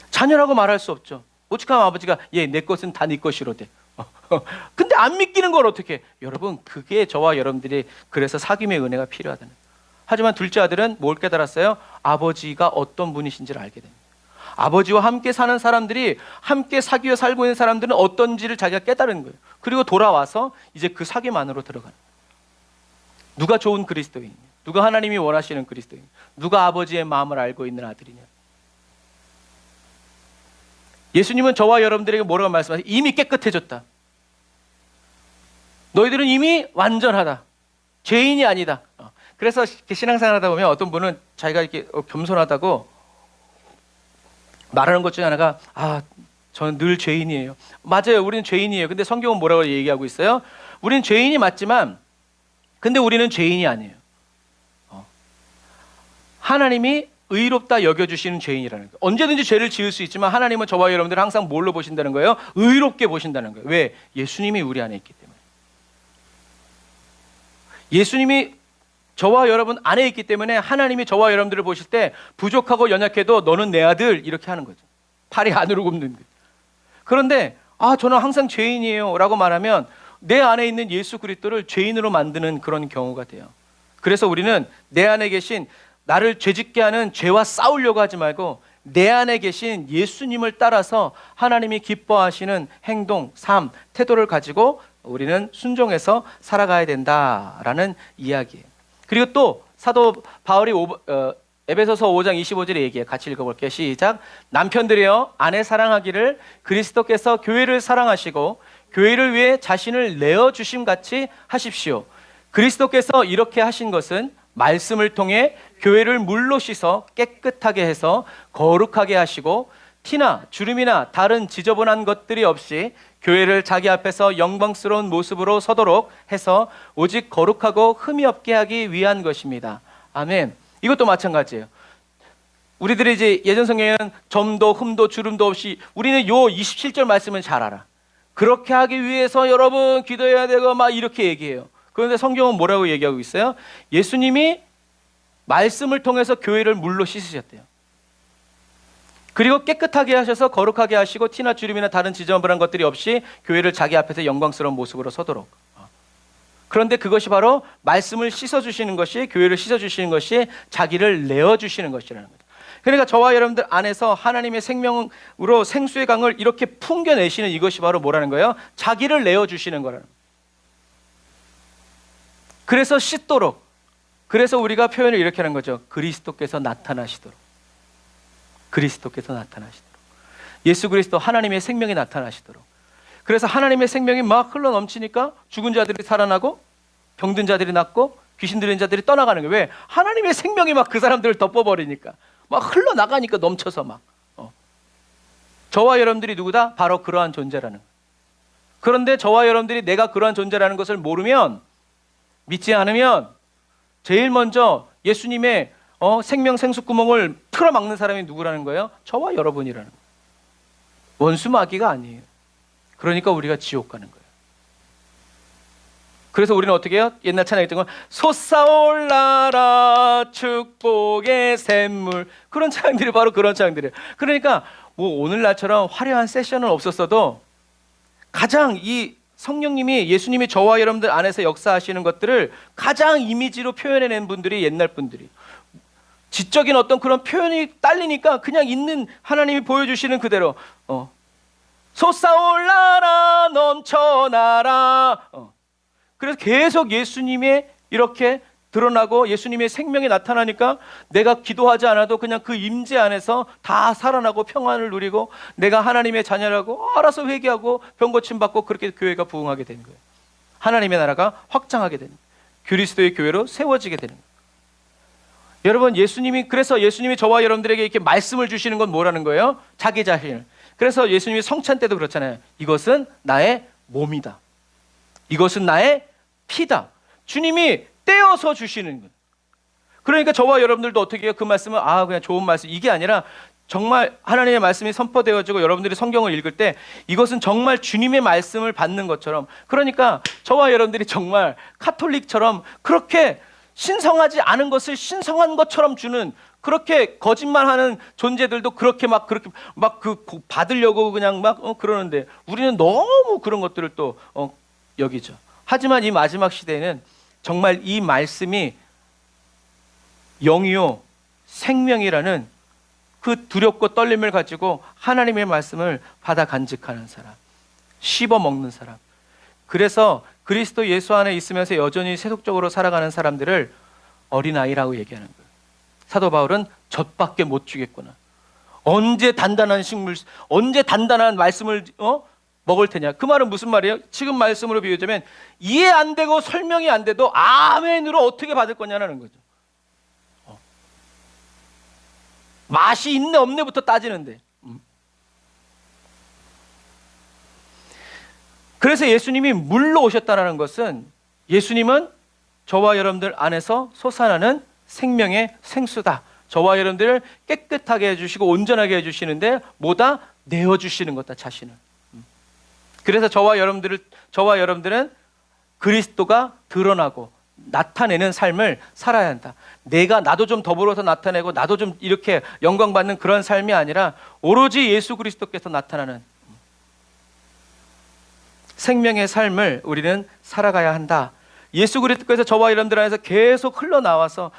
자녀라고 말할 수 없죠. 오죽하면 아버지가, 내 것은 다 네 것이로되. 근데 안 믿기는 걸 어떻게 해? 여러분, 그게 저와 여러분들이 그래서 사귐의 은혜가 필요하다는 거예요. 하지만 둘째 아들은 뭘 깨달았어요? 아버지가 어떤 분이신지를 알게 됩니다. 아버지와 함께 사는 사람들이, 함께 사귀어 살고 있는 사람들은 어떤지를 자기가 깨달은 거예요. 그리고 돌아와서 이제 그 사귐 안으로 들어가는 거예요. 누가 좋은 그리스도인이냐? 누가 하나님이 원하시는 그리스도인이냐? 누가 아버지의 마음을 알고 있는 아들이냐? 예수님은 저와 여러분들에게 뭐라고 말씀하세요? 이미 깨끗해졌다. 너희들은 이미 완전하다. 죄인이 아니다. 그래서 신앙생활 하다 보면 어떤 분은 자기가 이렇게 겸손하다고 말하는 것 중에 하나가, 저는 늘 죄인이에요. 맞아요. 우리는 죄인이에요. 근데 성경은 뭐라고 얘기하고 있어요? 우리는 죄인이 맞지만, 근데 우리는 죄인이 아니에요. 하나님이 의롭다 여겨주시는 죄인이라는 거예요. 언제든지 죄를 지을 수 있지만 하나님은 저와 여러분들을 항상 뭘로 보신다는 거예요? 의롭게 보신다는 거예요. 왜? 예수님이 우리 안에 있기 때문에. 예수님이 저와 여러분 안에 있기 때문에 하나님이 저와 여러분들을 보실 때 부족하고 연약해도 너는 내 아들, 이렇게 하는 거죠. 팔이 안으로 굽는 거예요. 그런데 저는 항상 죄인이에요 라고 말하면 내 안에 있는 예수 그리스도를 죄인으로 만드는 그런 경우가 돼요. 그래서 우리는 내 안에 계신, 나를 죄짓게 하는 죄와 싸우려고 하지 말고 내 안에 계신 예수님을 따라서 하나님이 기뻐하시는 행동, 삶, 태도를 가지고 우리는 순종해서 살아가야 된다라는 이야기예요. 그리고 또 사도 바울이 에베소서 5장 25절에 얘기해요. 같이 읽어볼게요. 시작. 남편들이여 아내 사랑하기를 그리스도께서 교회를 사랑하시고 교회를 위해 자신을 내어주심 같이 하십시오. 그리스도께서 이렇게 하신 것은 말씀을 통해 교회를 물로 씻어 깨끗하게 해서 거룩하게 하시고 티나 주름이나 다른 지저분한 것들이 없이 교회를 자기 앞에서 영광스러운 모습으로 서도록 해서 오직 거룩하고 흠이 없게 하기 위한 것입니다. 아멘. 이것도 마찬가지예요. 우리들이 이제 예전 성경에는 점도 흠도 주름도 없이, 우리는 요 27절 말씀은 잘 알아. 그렇게 하기 위해서 여러분 기도해야 되고 막 이렇게 얘기해요. 그런데 성경은 뭐라고 얘기하고 있어요? 예수님이 말씀을 통해서 교회를 물로 씻으셨대요. 그리고 깨끗하게 하셔서 거룩하게 하시고 티나 주름이나 다른 지저분한 것들이 없이 교회를 자기 앞에서 영광스러운 모습으로 서도록. 그런데 그것이 바로 말씀을 씻어주시는 것이, 교회를 씻어주시는 것이 자기를 내어주시는 것이라는 거죠. 그러니까 저와 여러분들 안에서 하나님의 생명으로 생수의 강을 이렇게 풍겨내시는 이것이 바로 뭐라는 거예요? 자기를 내어주시는 거라는 거예요. 그래서 씻도록, 그래서 우리가 표현을 이렇게 하는 거죠. 그리스도께서 나타나시도록. 그리스도께서 나타나시도록. 예수 그리스도 하나님의 생명이 나타나시도록. 그래서 하나님의 생명이 막 흘러 넘치니까 죽은 자들이 살아나고 병든 자들이 낫고 귀신 들린 자들이 떠나가는 거예요. 왜? 하나님의 생명이 막 그 사람들을 덮어버리니까. 막 흘러나가니까 넘쳐서 막. 저와 여러분들이 누구다? 바로 그러한 존재라는 거예요. 그런데 저와 여러분들이 내가 그러한 존재라는 것을 모르면, 믿지 않으면 제일 먼저 예수님의 생명 생수 구멍을 틀어막는 사람이 누구라는 거예요? 저와 여러분이라는 거예요. 원수 마귀가 아니에요. 그러니까 우리가 지옥 가는 거예요. 그래서 우리는 어떻게 해요? 옛날 찬양에 있던 건 솟아올라라 축복의 샘물, 그런 찬양들이 바로 그런 찬양들이에요. 그러니까 뭐 오늘날처럼 화려한 세션은 없었어도 가장 이 성령님이, 예수님이 저와 여러분들 안에서 역사하시는 것들을 가장 이미지로 표현해낸 분들이 옛날 분들이, 지적인 어떤 그런 표현이 딸리니까 그냥 있는 하나님이 보여주시는 그대로 솟아올라라 넘쳐나라. 그래서 계속 예수님의 이렇게 드러나고 예수님의 생명이 나타나니까 내가 기도하지 않아도 그냥 그 임재 안에서 다 살아나고 평안을 누리고 내가 하나님의 자녀라고 알아서 회개하고 병 고침 받고 그렇게 교회가 부흥하게 되는 거예요. 하나님의 나라가 확장하게 되는 거예요. 그리스도의 교회로 세워지게 되는 거예요. 여러분, 그래서 예수님이 저와 여러분들에게 이렇게 말씀을 주시는 건 뭐라는 거예요? 자기 자신을. 그래서 예수님이 성찬 때도 그렇잖아요. 이것은 나의 몸이다. 이것은 나의 피다. 주님이 떼어서 주시는 거예요. 그러니까 저와 여러분들도 어떻게 해요? 그 말씀은 그냥 좋은 말씀, 이게 아니라 정말 하나님의 말씀이 선포되어지고 여러분들이 성경을 읽을 때 이것은 정말 주님의 말씀을 받는 것처럼, 그러니까 저와 여러분들이 정말 카톨릭처럼 그렇게 신성하지 않은 것을 신성한 것처럼 주는, 그렇게 거짓말하는 존재들도 그렇게 막 받으려고 그냥 그러는데 우리는 너무 그런 것들을 또 여기죠. 하지만 이 마지막 시대에는 정말 이 말씀이 영이요 생명이라는 그 두렵고 떨림을 가지고 하나님의 말씀을 받아 간직하는 사람, 씹어 먹는 사람, 그래서 그리스도 예수 안에 있으면서 여전히 세속적으로 살아가는 사람들을 어린아이라고 얘기하는 거예요. 사도 바울은 젖밖에 못 주겠구나. 언제 단단한 말씀을 먹을 테냐. 그 말은 무슨 말이에요? 지금 말씀으로 비유하자면 이해 안 되고 설명이 안 돼도 아멘으로 어떻게 받을 거냐는 거죠. 맛이 있네 없네부터 따지는데. 그래서 예수님이 물로 오셨다는 것은, 예수님은 저와 여러분들 안에서 솟아나는 생명의 생수다. 저와 여러분들을 깨끗하게 해주시고 온전하게 해주시는데 뭐다? 내어주시는 것다, 자신을. 그래서 저와 여러분들은 그리스도가 드러나고 나타내는 삶을 살아야 한다. 나도 좀 더불어서 나타내고 나도 좀 이렇게 영광받는 그런 삶이 아니라 오로지 예수 그리스도께서 나타나는 생명의 삶을 우리는 살아가야 한다. 예수 그리스도께서 저와 여러분들 안에서 계속 흘러나와서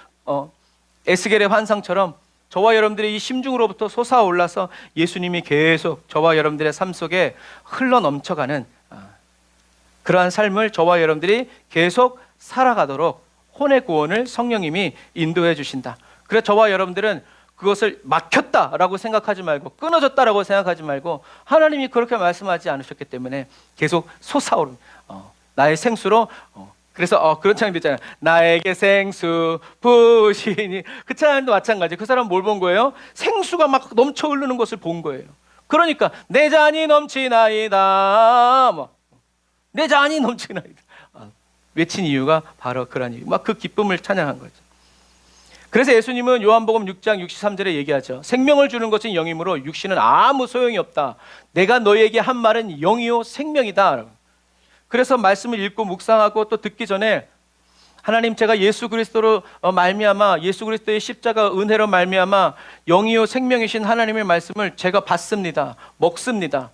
에스겔의 환상처럼 저와 여러분들의 이 심중으로부터 솟아올라서 예수님이 계속 저와 여러분들의 삶 속에 흘러넘쳐가는 그러한 삶을 저와 여러분들이 계속 살아가도록 혼의 구원을 성령님이 인도해 주신다. 그래서 저와 여러분들은 그것을 막혔다라고 생각하지 말고 끊어졌다라고 생각하지 말고 하나님이 그렇게 말씀하지 않으셨기 때문에 계속 솟아오른 나의 생수로 그래서 그런 찬양도 있잖아요. 나에게 생수 부으시니. 그 찬양도 마찬가지. 그 사람 뭘 본 거예요? 생수가 막 넘쳐 흐르는 것을 본 거예요. 그러니까 내 잔이 넘치나이다. 내 잔이 넘치나이다. 외친 이유가 바로 그런 이유. 막 그 기쁨을 찬양한 거죠. 그래서 예수님은 요한복음 6장 63절에 얘기하죠. 생명을 주는 것은 영이므로 육신은 아무 소용이 없다. 내가 너희에게 한 말은 영이요 생명이다. 그래서 말씀을 읽고 묵상하고 또 듣기 전에 하나님, 제가 예수 그리스도로 말미암아 예수 그리스도의 십자가 은혜로 말미암아 영이요 생명이신 하나님의 말씀을 제가 받습니다. 먹습니다.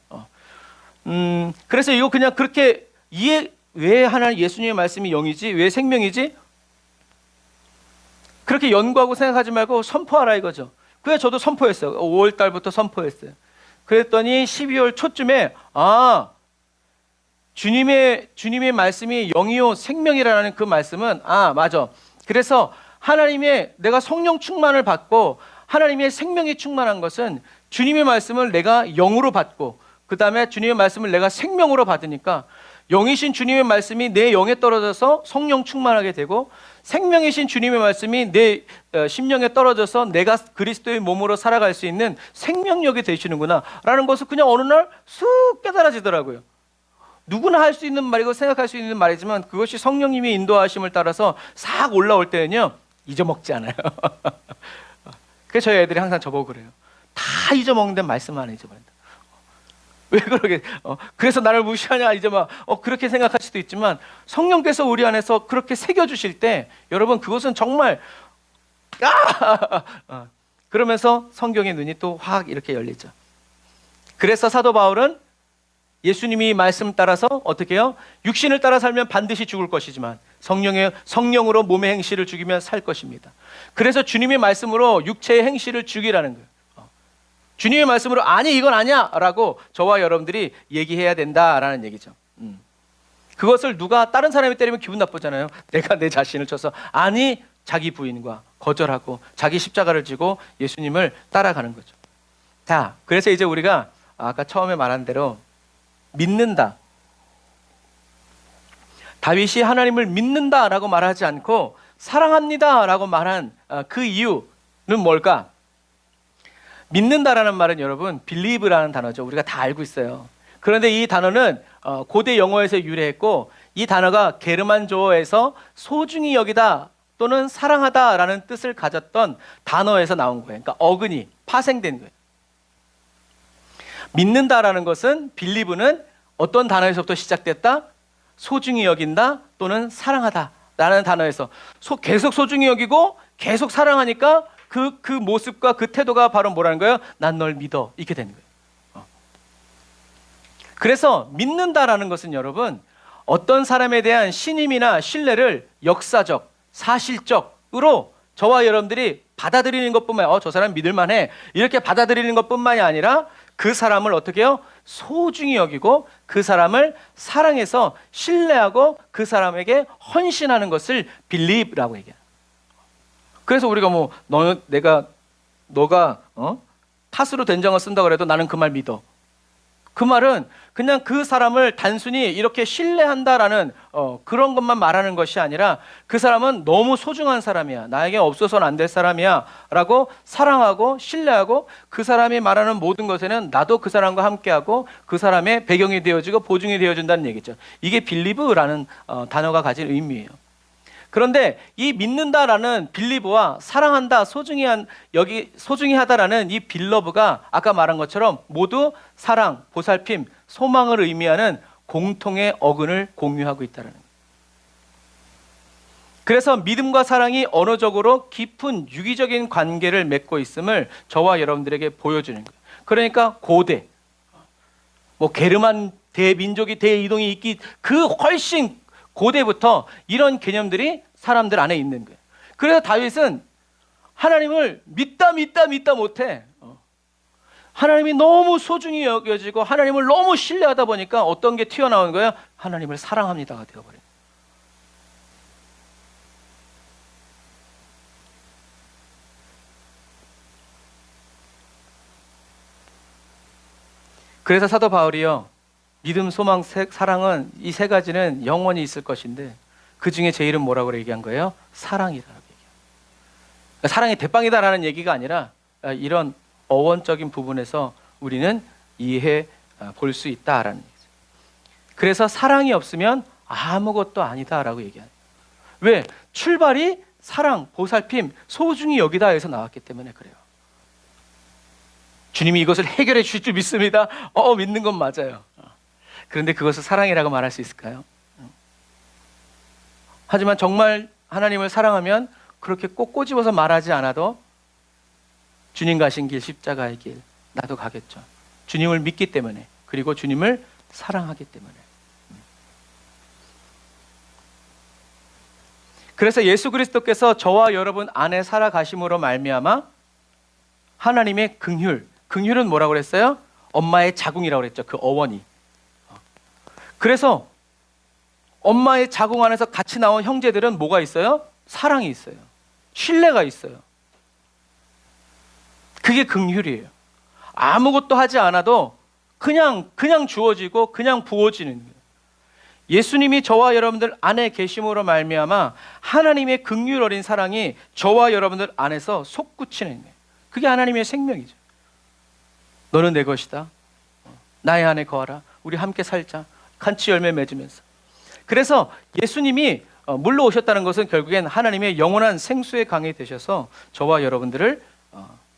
그래서 이거 그냥 그렇게 왜 하나님 예수님의 말씀이 영이지? 왜 생명이지? 그렇게 연구하고 생각하지 말고 선포하라 이거죠. 그래서 저도 선포했어요. 5월 달부터 선포했어요. 그랬더니 12월 초쯤에 주님의 말씀이 영이요 생명이라는 그 말씀은 맞아. 그래서 내가 성령 충만을 받고 하나님의 생명이 충만한 것은 주님의 말씀을 내가 영으로 받고 그 다음에 주님의 말씀을 내가 생명으로 받으니까 영이신 주님의 말씀이 내 영에 떨어져서 성령 충만하게 되고 생명이신 주님의 말씀이 내 심령에 떨어져서 내가 그리스도의 몸으로 살아갈 수 있는 생명력이 되시는구나 라는 것을 그냥 어느 날 쑥 깨달아지더라고요. 누구나 할 수 있는 말이고 생각할 수 있는 말이지만 그것이 성령님의 인도하심을 따라서 싹 올라올 때는요 잊어먹지 않아요. 그래서 저희 애들이 항상 저보고 그래요. 다 잊어먹는데 말씀 안 잊어버린다. 왜 그러게? 그래서 나를 무시하냐 이제 막 그렇게 생각할 수도 있지만 성령께서 우리 안에서 그렇게 새겨주실 때 여러분 그것은 정말 그러면서 성경의 눈이 또 확 이렇게 열리죠. 그래서 사도 바울은 예수님이 말씀 따라서 어떻게 해요? 육신을 따라 살면 반드시 죽을 것이지만 성령으로 몸의 행실을 죽이면 살 것입니다. 그래서 주님의 말씀으로 육체의 행실을 죽이라는 거예요. 주님의 말씀으로 아니 이건 아니야 라고 저와 여러분들이 얘기해야 된다라는 얘기죠. 그것을 누가 다른 사람이 때리면 기분 나쁘잖아요. 내가 내 자신을 쳐서 아니 자기 부인과 거절하고 자기 십자가를 지고 예수님을 따라가는 거죠. 자, 그래서 이제 우리가 아까 처음에 말한 대로 믿는다. 다윗이 하나님을 믿는다라고 말하지 않고 사랑합니다라고 말한 그 이유는 뭘까? 믿는다라는 말은 여러분 believe라는 단어죠. 우리가 다 알고 있어요. 그런데 이 단어는 고대 영어에서 유래했고 이 단어가 게르만조어에서 소중히 여기다 또는 사랑하다라는 뜻을 가졌던 단어에서 나온 거예요. 그러니까 어근이 파생된 거예요. 믿는다라는 것은 believe는 어떤 단어에서부터 시작됐다? 소중히 여긴다 또는 사랑하다라는 단어에서 계속 소중히 여기고 계속 사랑하니까 그 모습과 그 태도가 바로 뭐라는 거예요? 난 널 믿어. 이렇게 되는 거예요. 그래서 믿는다라는 것은 여러분 어떤 사람에 대한 신임이나 신뢰를 역사적, 사실적으로 저와 여러분들이 받아들이는 것뿐만 아니라 저 사람 믿을만해 이렇게 받아들이는 것뿐만이 아니라 그 사람을 어떻게 해요? 소중히 여기고 그 사람을 사랑해서 신뢰하고 그 사람에게 헌신하는 것을 believe라고 얘기해요. 그래서 우리가 너가 탓으로 된장을 쓴다 그래도 나는 그 말 믿어. 그 말은 그냥 그 사람을 단순히 이렇게 신뢰한다라는 그런 것만 말하는 것이 아니라 그 사람은 너무 소중한 사람이야. 나에게 없어서는 안 될 사람이야 라고 사랑하고 신뢰하고 그 사람이 말하는 모든 것에는 나도 그 사람과 함께하고 그 사람의 배경이 되어지고 보증이 되어준다는 얘기죠. 이게 believe라는 단어가 가진 의미예요. 그런데 이 믿는다라는 빌리브와 사랑한다, 소중히 하다라는 이 빌러브가 아까 말한 것처럼 모두 사랑, 보살핌, 소망을 의미하는 공통의 어근을 공유하고 있다는 거예요. 그래서 믿음과 사랑이 언어적으로 깊은 유기적인 관계를 맺고 있음을 저와 여러분들에게 보여주는 거예요. 그러니까 고대, 게르만 대민족이 대이동이 있기 그 훨씬 고대부터 이런 개념들이 사람들 안에 있는 거예요. 그래서 다윗은 하나님을 믿다 못해. 하나님이 너무 소중히 여겨지고 하나님을 너무 신뢰하다 보니까 어떤 게 튀어나오는 거예요? 하나님을 사랑합니다가 되어버려요. 그래서 사도 바울이요, 믿음, 소망, 사랑은 이 세 가지는 영원히 있을 것인데 그 중에 제일은 뭐라고 얘기한 거예요? 사랑이라고 얘기해요. 그러니까 사랑이 대빵이다라는 얘기가 아니라 이런 어원적인 부분에서 우리는 이해해 볼 수 있다라는 얘기죠. 그래서 사랑이 없으면 아무것도 아니다라고 얘기해요. 왜? 출발이 사랑, 보살핌, 소중히 여기다에서 나왔기 때문에 그래요. 주님이 이것을 해결해 주실 줄 믿습니다. 믿는 건 맞아요. 그런데 그것을 사랑이라고 말할 수 있을까요? 하지만 정말 하나님을 사랑하면 그렇게 꼭 꼬집어서 말하지 않아도 주님 가신 길, 십자가의 길, 나도 가겠죠. 주님을 믿기 때문에, 그리고 주님을 사랑하기 때문에. 그래서 예수 그리스도께서 저와 여러분 안에 살아가심으로 말미암아 하나님의 긍휼은 뭐라고 그랬어요? 엄마의 자궁이라고 그랬죠. 그 어원이. 그래서 엄마의 자궁 안에서 같이 나온 형제들은 뭐가 있어요? 사랑이 있어요. 신뢰가 있어요. 그게 긍휼이에요. 아무것도 하지 않아도 그냥 주어지고 그냥 부어지는 거예요. 예수님이 저와 여러분들 안에 계심으로 말미암아 하나님의 긍휼 어린 사랑이 저와 여러분들 안에서 솟구치는 거예요. 그게 하나님의 생명이죠. 너는 내 것이다. 나의 안에 거하라. 우리 함께 살자. 같이 열매 맺으면서. 그래서 예수님이 물로 오셨다는 것은 결국엔 하나님의 영원한 생수의 강이 되셔서 저와 여러분들을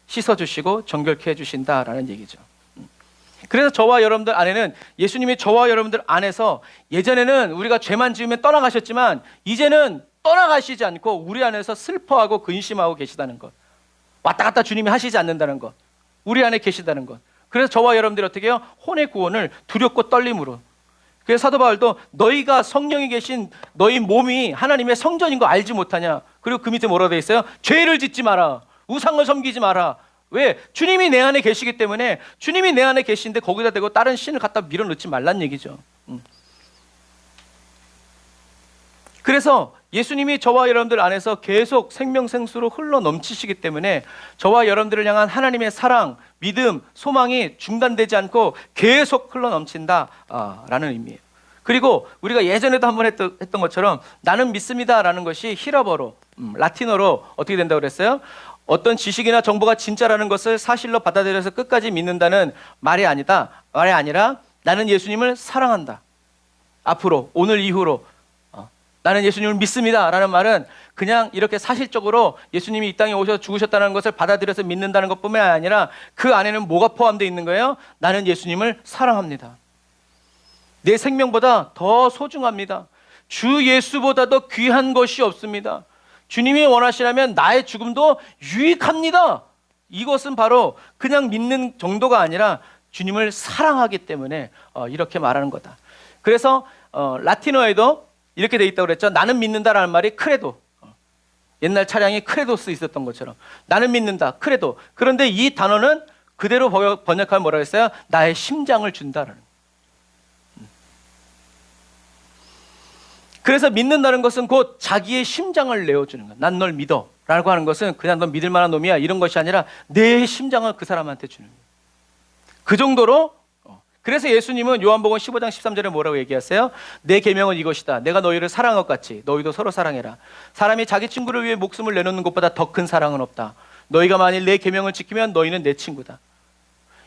씻어주시고 정결케 해주신다라는 얘기죠. 그래서 저와 여러분들 안에는, 예수님이 저와 여러분들 안에서, 예전에는 우리가 죄만 지으면 떠나가셨지만 이제는 떠나가시지 않고 우리 안에서 슬퍼하고 근심하고 계시다는 것, 왔다 갔다 주님이 하시지 않는다는 것, 우리 안에 계시다는 것. 그래서 저와 여러분들이 어떻게 해요? 혼의 구원을 두렵고 떨림으로. 그래서 사도 바울도 너희가 성령이 계신 너희 몸이 하나님의 성전인 거 알지 못하냐. 그리고 그 밑에 뭐라고 되어 있어요? 죄를 짓지 마라. 우상을 섬기지 마라. 왜? 주님이 내 안에 계시기 때문에, 주님이 내 안에 계신데 거기다 대고 다른 신을 갖다 밀어넣지 말란 얘기죠. 그래서 예수님이 저와 여러분들 안에서 계속 생명생수로 흘러 넘치시기 때문에 저와 여러분들을 향한 하나님의 사랑, 믿음, 소망이 중단되지 않고 계속 흘러 넘친다라는 의미예요. 그리고 우리가 예전에도 한번 했던 것처럼 나는 믿습니다라는 것이 히라버로, 라틴어로 어떻게 된다고 그랬어요? 어떤 지식이나 정보가 진짜라는 것을 사실로 받아들여서 끝까지 믿는다는 말이 아니라 나는 예수님을 사랑한다. 앞으로, 오늘 이후로 나는 예수님을 믿습니다 라는 말은 그냥 이렇게 사실적으로 예수님이 이 땅에 오셔서 죽으셨다는 것을 받아들여서 믿는다는 것뿐만 아니라 그 안에는 뭐가 포함되어 있는 거예요? 나는 예수님을 사랑합니다. 내 생명보다 더 소중합니다. 주 예수보다도 귀한 것이 없습니다. 주님이 원하시라면 나의 죽음도 유익합니다. 이것은 바로 그냥 믿는 정도가 아니라 주님을 사랑하기 때문에 이렇게 말하는 거다. 그래서 라틴어에도 이렇게 돼 있다고 그랬죠. 나는 믿는다라는 말이 크레도. 옛날 차량에 크레도스 있었던 것처럼 나는 믿는다, 크레도. 그런데 이 단어는 그대로 번역하면 뭐라고 했어요? 나의 심장을 준다라는. 그래서 믿는다는 것은 곧 자기의 심장을 내어주는 거야. 난 널 믿어 라고 하는 것은 그냥 넌 믿을 만한 놈이야 이런 것이 아니라 내 심장을 그 사람한테 주는 거야. 그 정도로. 그래서 예수님은 요한복음 15장 13절에 뭐라고 얘기하세요? 내 계명은 이것이다. 내가 너희를 사랑한 것 같이 너희도 서로 사랑해라. 사람이 자기 친구를 위해 목숨을 내놓는 것보다 더 큰 사랑은 없다. 너희가 만일 내 계명을 지키면 너희는 내 친구다.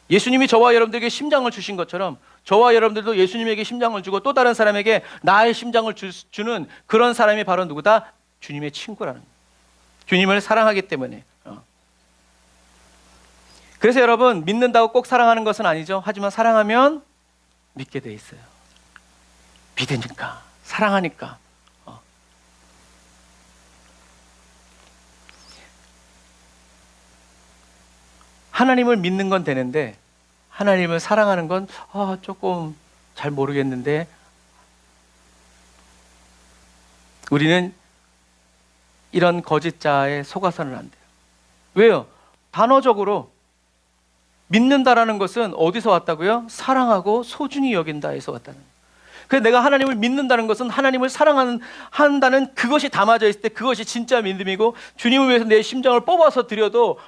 예수님이 저와 여러분들에게 심장을 주신 것처럼 저와 여러분들도 예수님에게 심장을 주고 또 다른 사람에게 나의 심장을 주는 그런 사람이 바로 누구다? 주님의 친구라는 거예요. 주님을 사랑하기 때문에. 그래서 여러분, 믿는다고 꼭 사랑하는 것은 아니죠. 하지만 사랑하면 믿게 돼 있어요. 믿으니까, 사랑하니까. 하나님을 믿는 건 되는데 하나님을 사랑하는 건 조금 잘 모르겠는데, 우리는 이런 거짓자에 속아서는 안 돼요. 왜요? 단어적으로 믿는다라는 것은 어디서 왔다고요? 사랑하고 소중히 여긴다에서 왔다는 거예요. 그래서 내가 하나님을 믿는다는 것은 하나님을 사랑한다는 그것이 담아져 있을 때 그것이 진짜 믿음이고, 주님을 위해서 내 심장을 뽑아서 드려도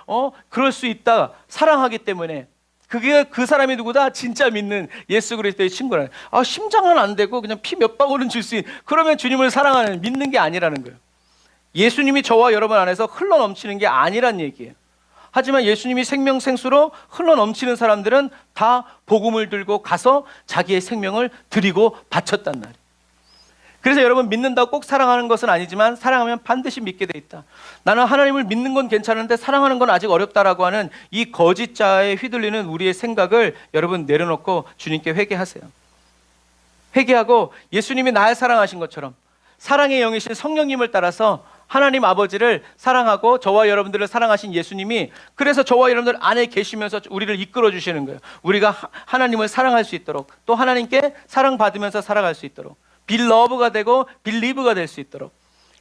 그럴 수 있다, 사랑하기 때문에. 그게 그 사람이 누구다? 진짜 믿는 예수 그리스도의 친구라는. 심장은 안 되고 그냥 피 몇 방울은 줄 수 있는, 그러면 주님을 사랑하는, 믿는 게 아니라는 거예요. 예수님이 저와 여러분 안에서 흘러 넘치는 게 아니란 얘기예요. 하지만 예수님이 생명생수로 흘러 넘치는 사람들은 다 복음을 들고 가서 자기의 생명을 드리고 바쳤단 말이에요. 그래서 여러분, 믿는다고 꼭 사랑하는 것은 아니지만 사랑하면 반드시 믿게 돼 있다. 나는 하나님을 믿는 건 괜찮은데 사랑하는 건 아직 어렵다라고 하는 이 거짓자에 휘둘리는 우리의 생각을 여러분 내려놓고 주님께 회개하세요. 회개하고 예수님이 나를 사랑하신 것처럼 사랑의 영이신 성령님을 따라서 하나님 아버지를 사랑하고 저와 여러분들을 사랑하신 예수님이, 그래서 저와 여러분들 안에 계시면서 우리를 이끌어 주시는 거예요. 우리가 하나님을 사랑할 수 있도록, 또 하나님께 사랑받으면서 살아갈 수 있도록, 빌러브가 되고 빌리브가 될 수 있도록.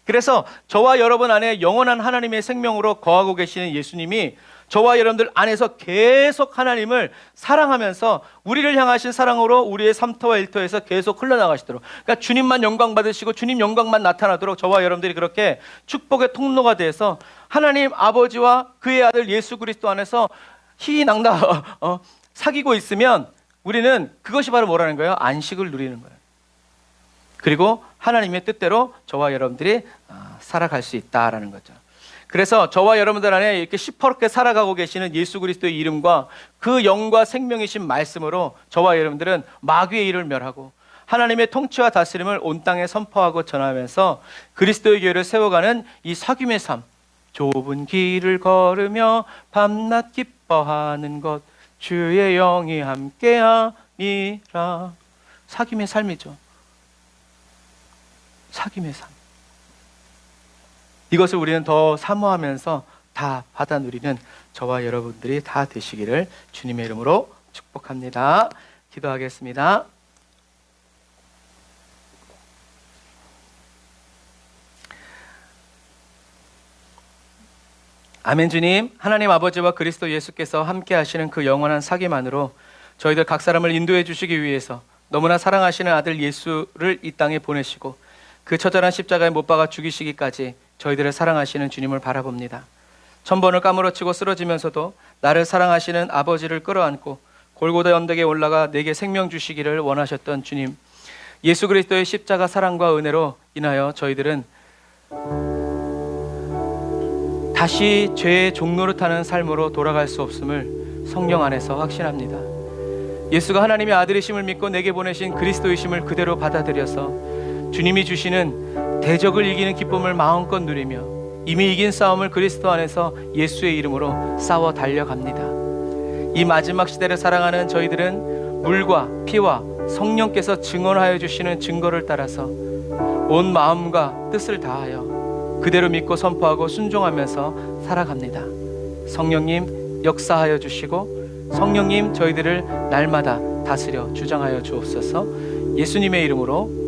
그래서 저와 여러분 안에 영원한 하나님의 생명으로 거하고 계시는 예수님이 저와 여러분들 안에서 계속 하나님을 사랑하면서 우리를 향하신 사랑으로 우리의 삶터와 일터에서 계속 흘러나가시도록, 그러니까 주님만 영광 받으시고 주님 영광만 나타나도록 저와 여러분들이 그렇게 축복의 통로가 돼서 하나님 아버지와 그의 아들 예수 그리스도 안에서 희희낙낙 사귀고 있으면 우리는 그것이 바로 뭐라는 거예요? 안식을 누리는 거예요. 그리고 하나님의 뜻대로 저와 여러분들이 살아갈 수 있다라는 거죠. 그래서 저와 여러분들 안에 이렇게 시퍼렇게 살아가고 계시는 예수 그리스도의 이름과 그 영과 생명이신 말씀으로 저와 여러분들은 마귀의 일을 멸하고 하나님의 통치와 다스림을 온 땅에 선포하고 전하면서 그리스도의 교회를 세워가는 이 사귐의 삶, 좁은 길을 걸으며 밤낮 기뻐하는 것 주의 영이 함께함이라. 사귐의 삶이죠. 사귐의 삶. 이것을 우리는 더 사모하면서 다 받아 누리는 저와 여러분들이 다 되시기를 주님의 이름으로 축복합니다. 기도하겠습니다. 아멘. 주님, 하나님 아버지와 그리스도 예수께서 함께 하시는 그 영원한 사귐만으로 저희들 각 사람을 인도해 주시기 위해서 너무나 사랑하시는 아들 예수를 이 땅에 보내시고 그 처절한 십자가에 못 박아 죽이시기까지 저희들을 사랑하시는 주님을 바라봅니다. 천번을 까무러치고 쓰러지면서도 나를 사랑하시는 아버지를 끌어안고 골고다 언덕에 올라가 내게 생명 주시기를 원하셨던 주님, 예수 그리스도의 십자가 사랑과 은혜로 인하여 저희들은 다시 죄의 종노릇하는 삶으로 돌아갈 수 없음을 성령 안에서 확신합니다. 예수가 하나님의 아들이심을 믿고 내게 보내신 그리스도이심을 그대로 받아들여서 주님이 주시는 대적을 이기는 기쁨을 마음껏 누리며 이미 이긴 싸움을 그리스도 안에서 예수의 이름으로 싸워 달려갑니다. 이 마지막 시대를 살아가는 저희들은 물과 피와 성령께서 증언하여 주시는 증거를 따라서 온 마음과 뜻을 다하여 그대로 믿고 선포하고 순종하면서 살아갑니다. 성령님 역사하여 주시고 성령님 저희들을 날마다 다스려 주장하여 주옵소서. 예수님의 이름으로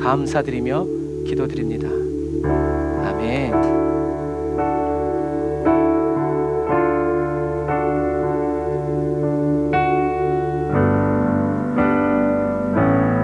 감사드리며 기도드립니다. 아멘.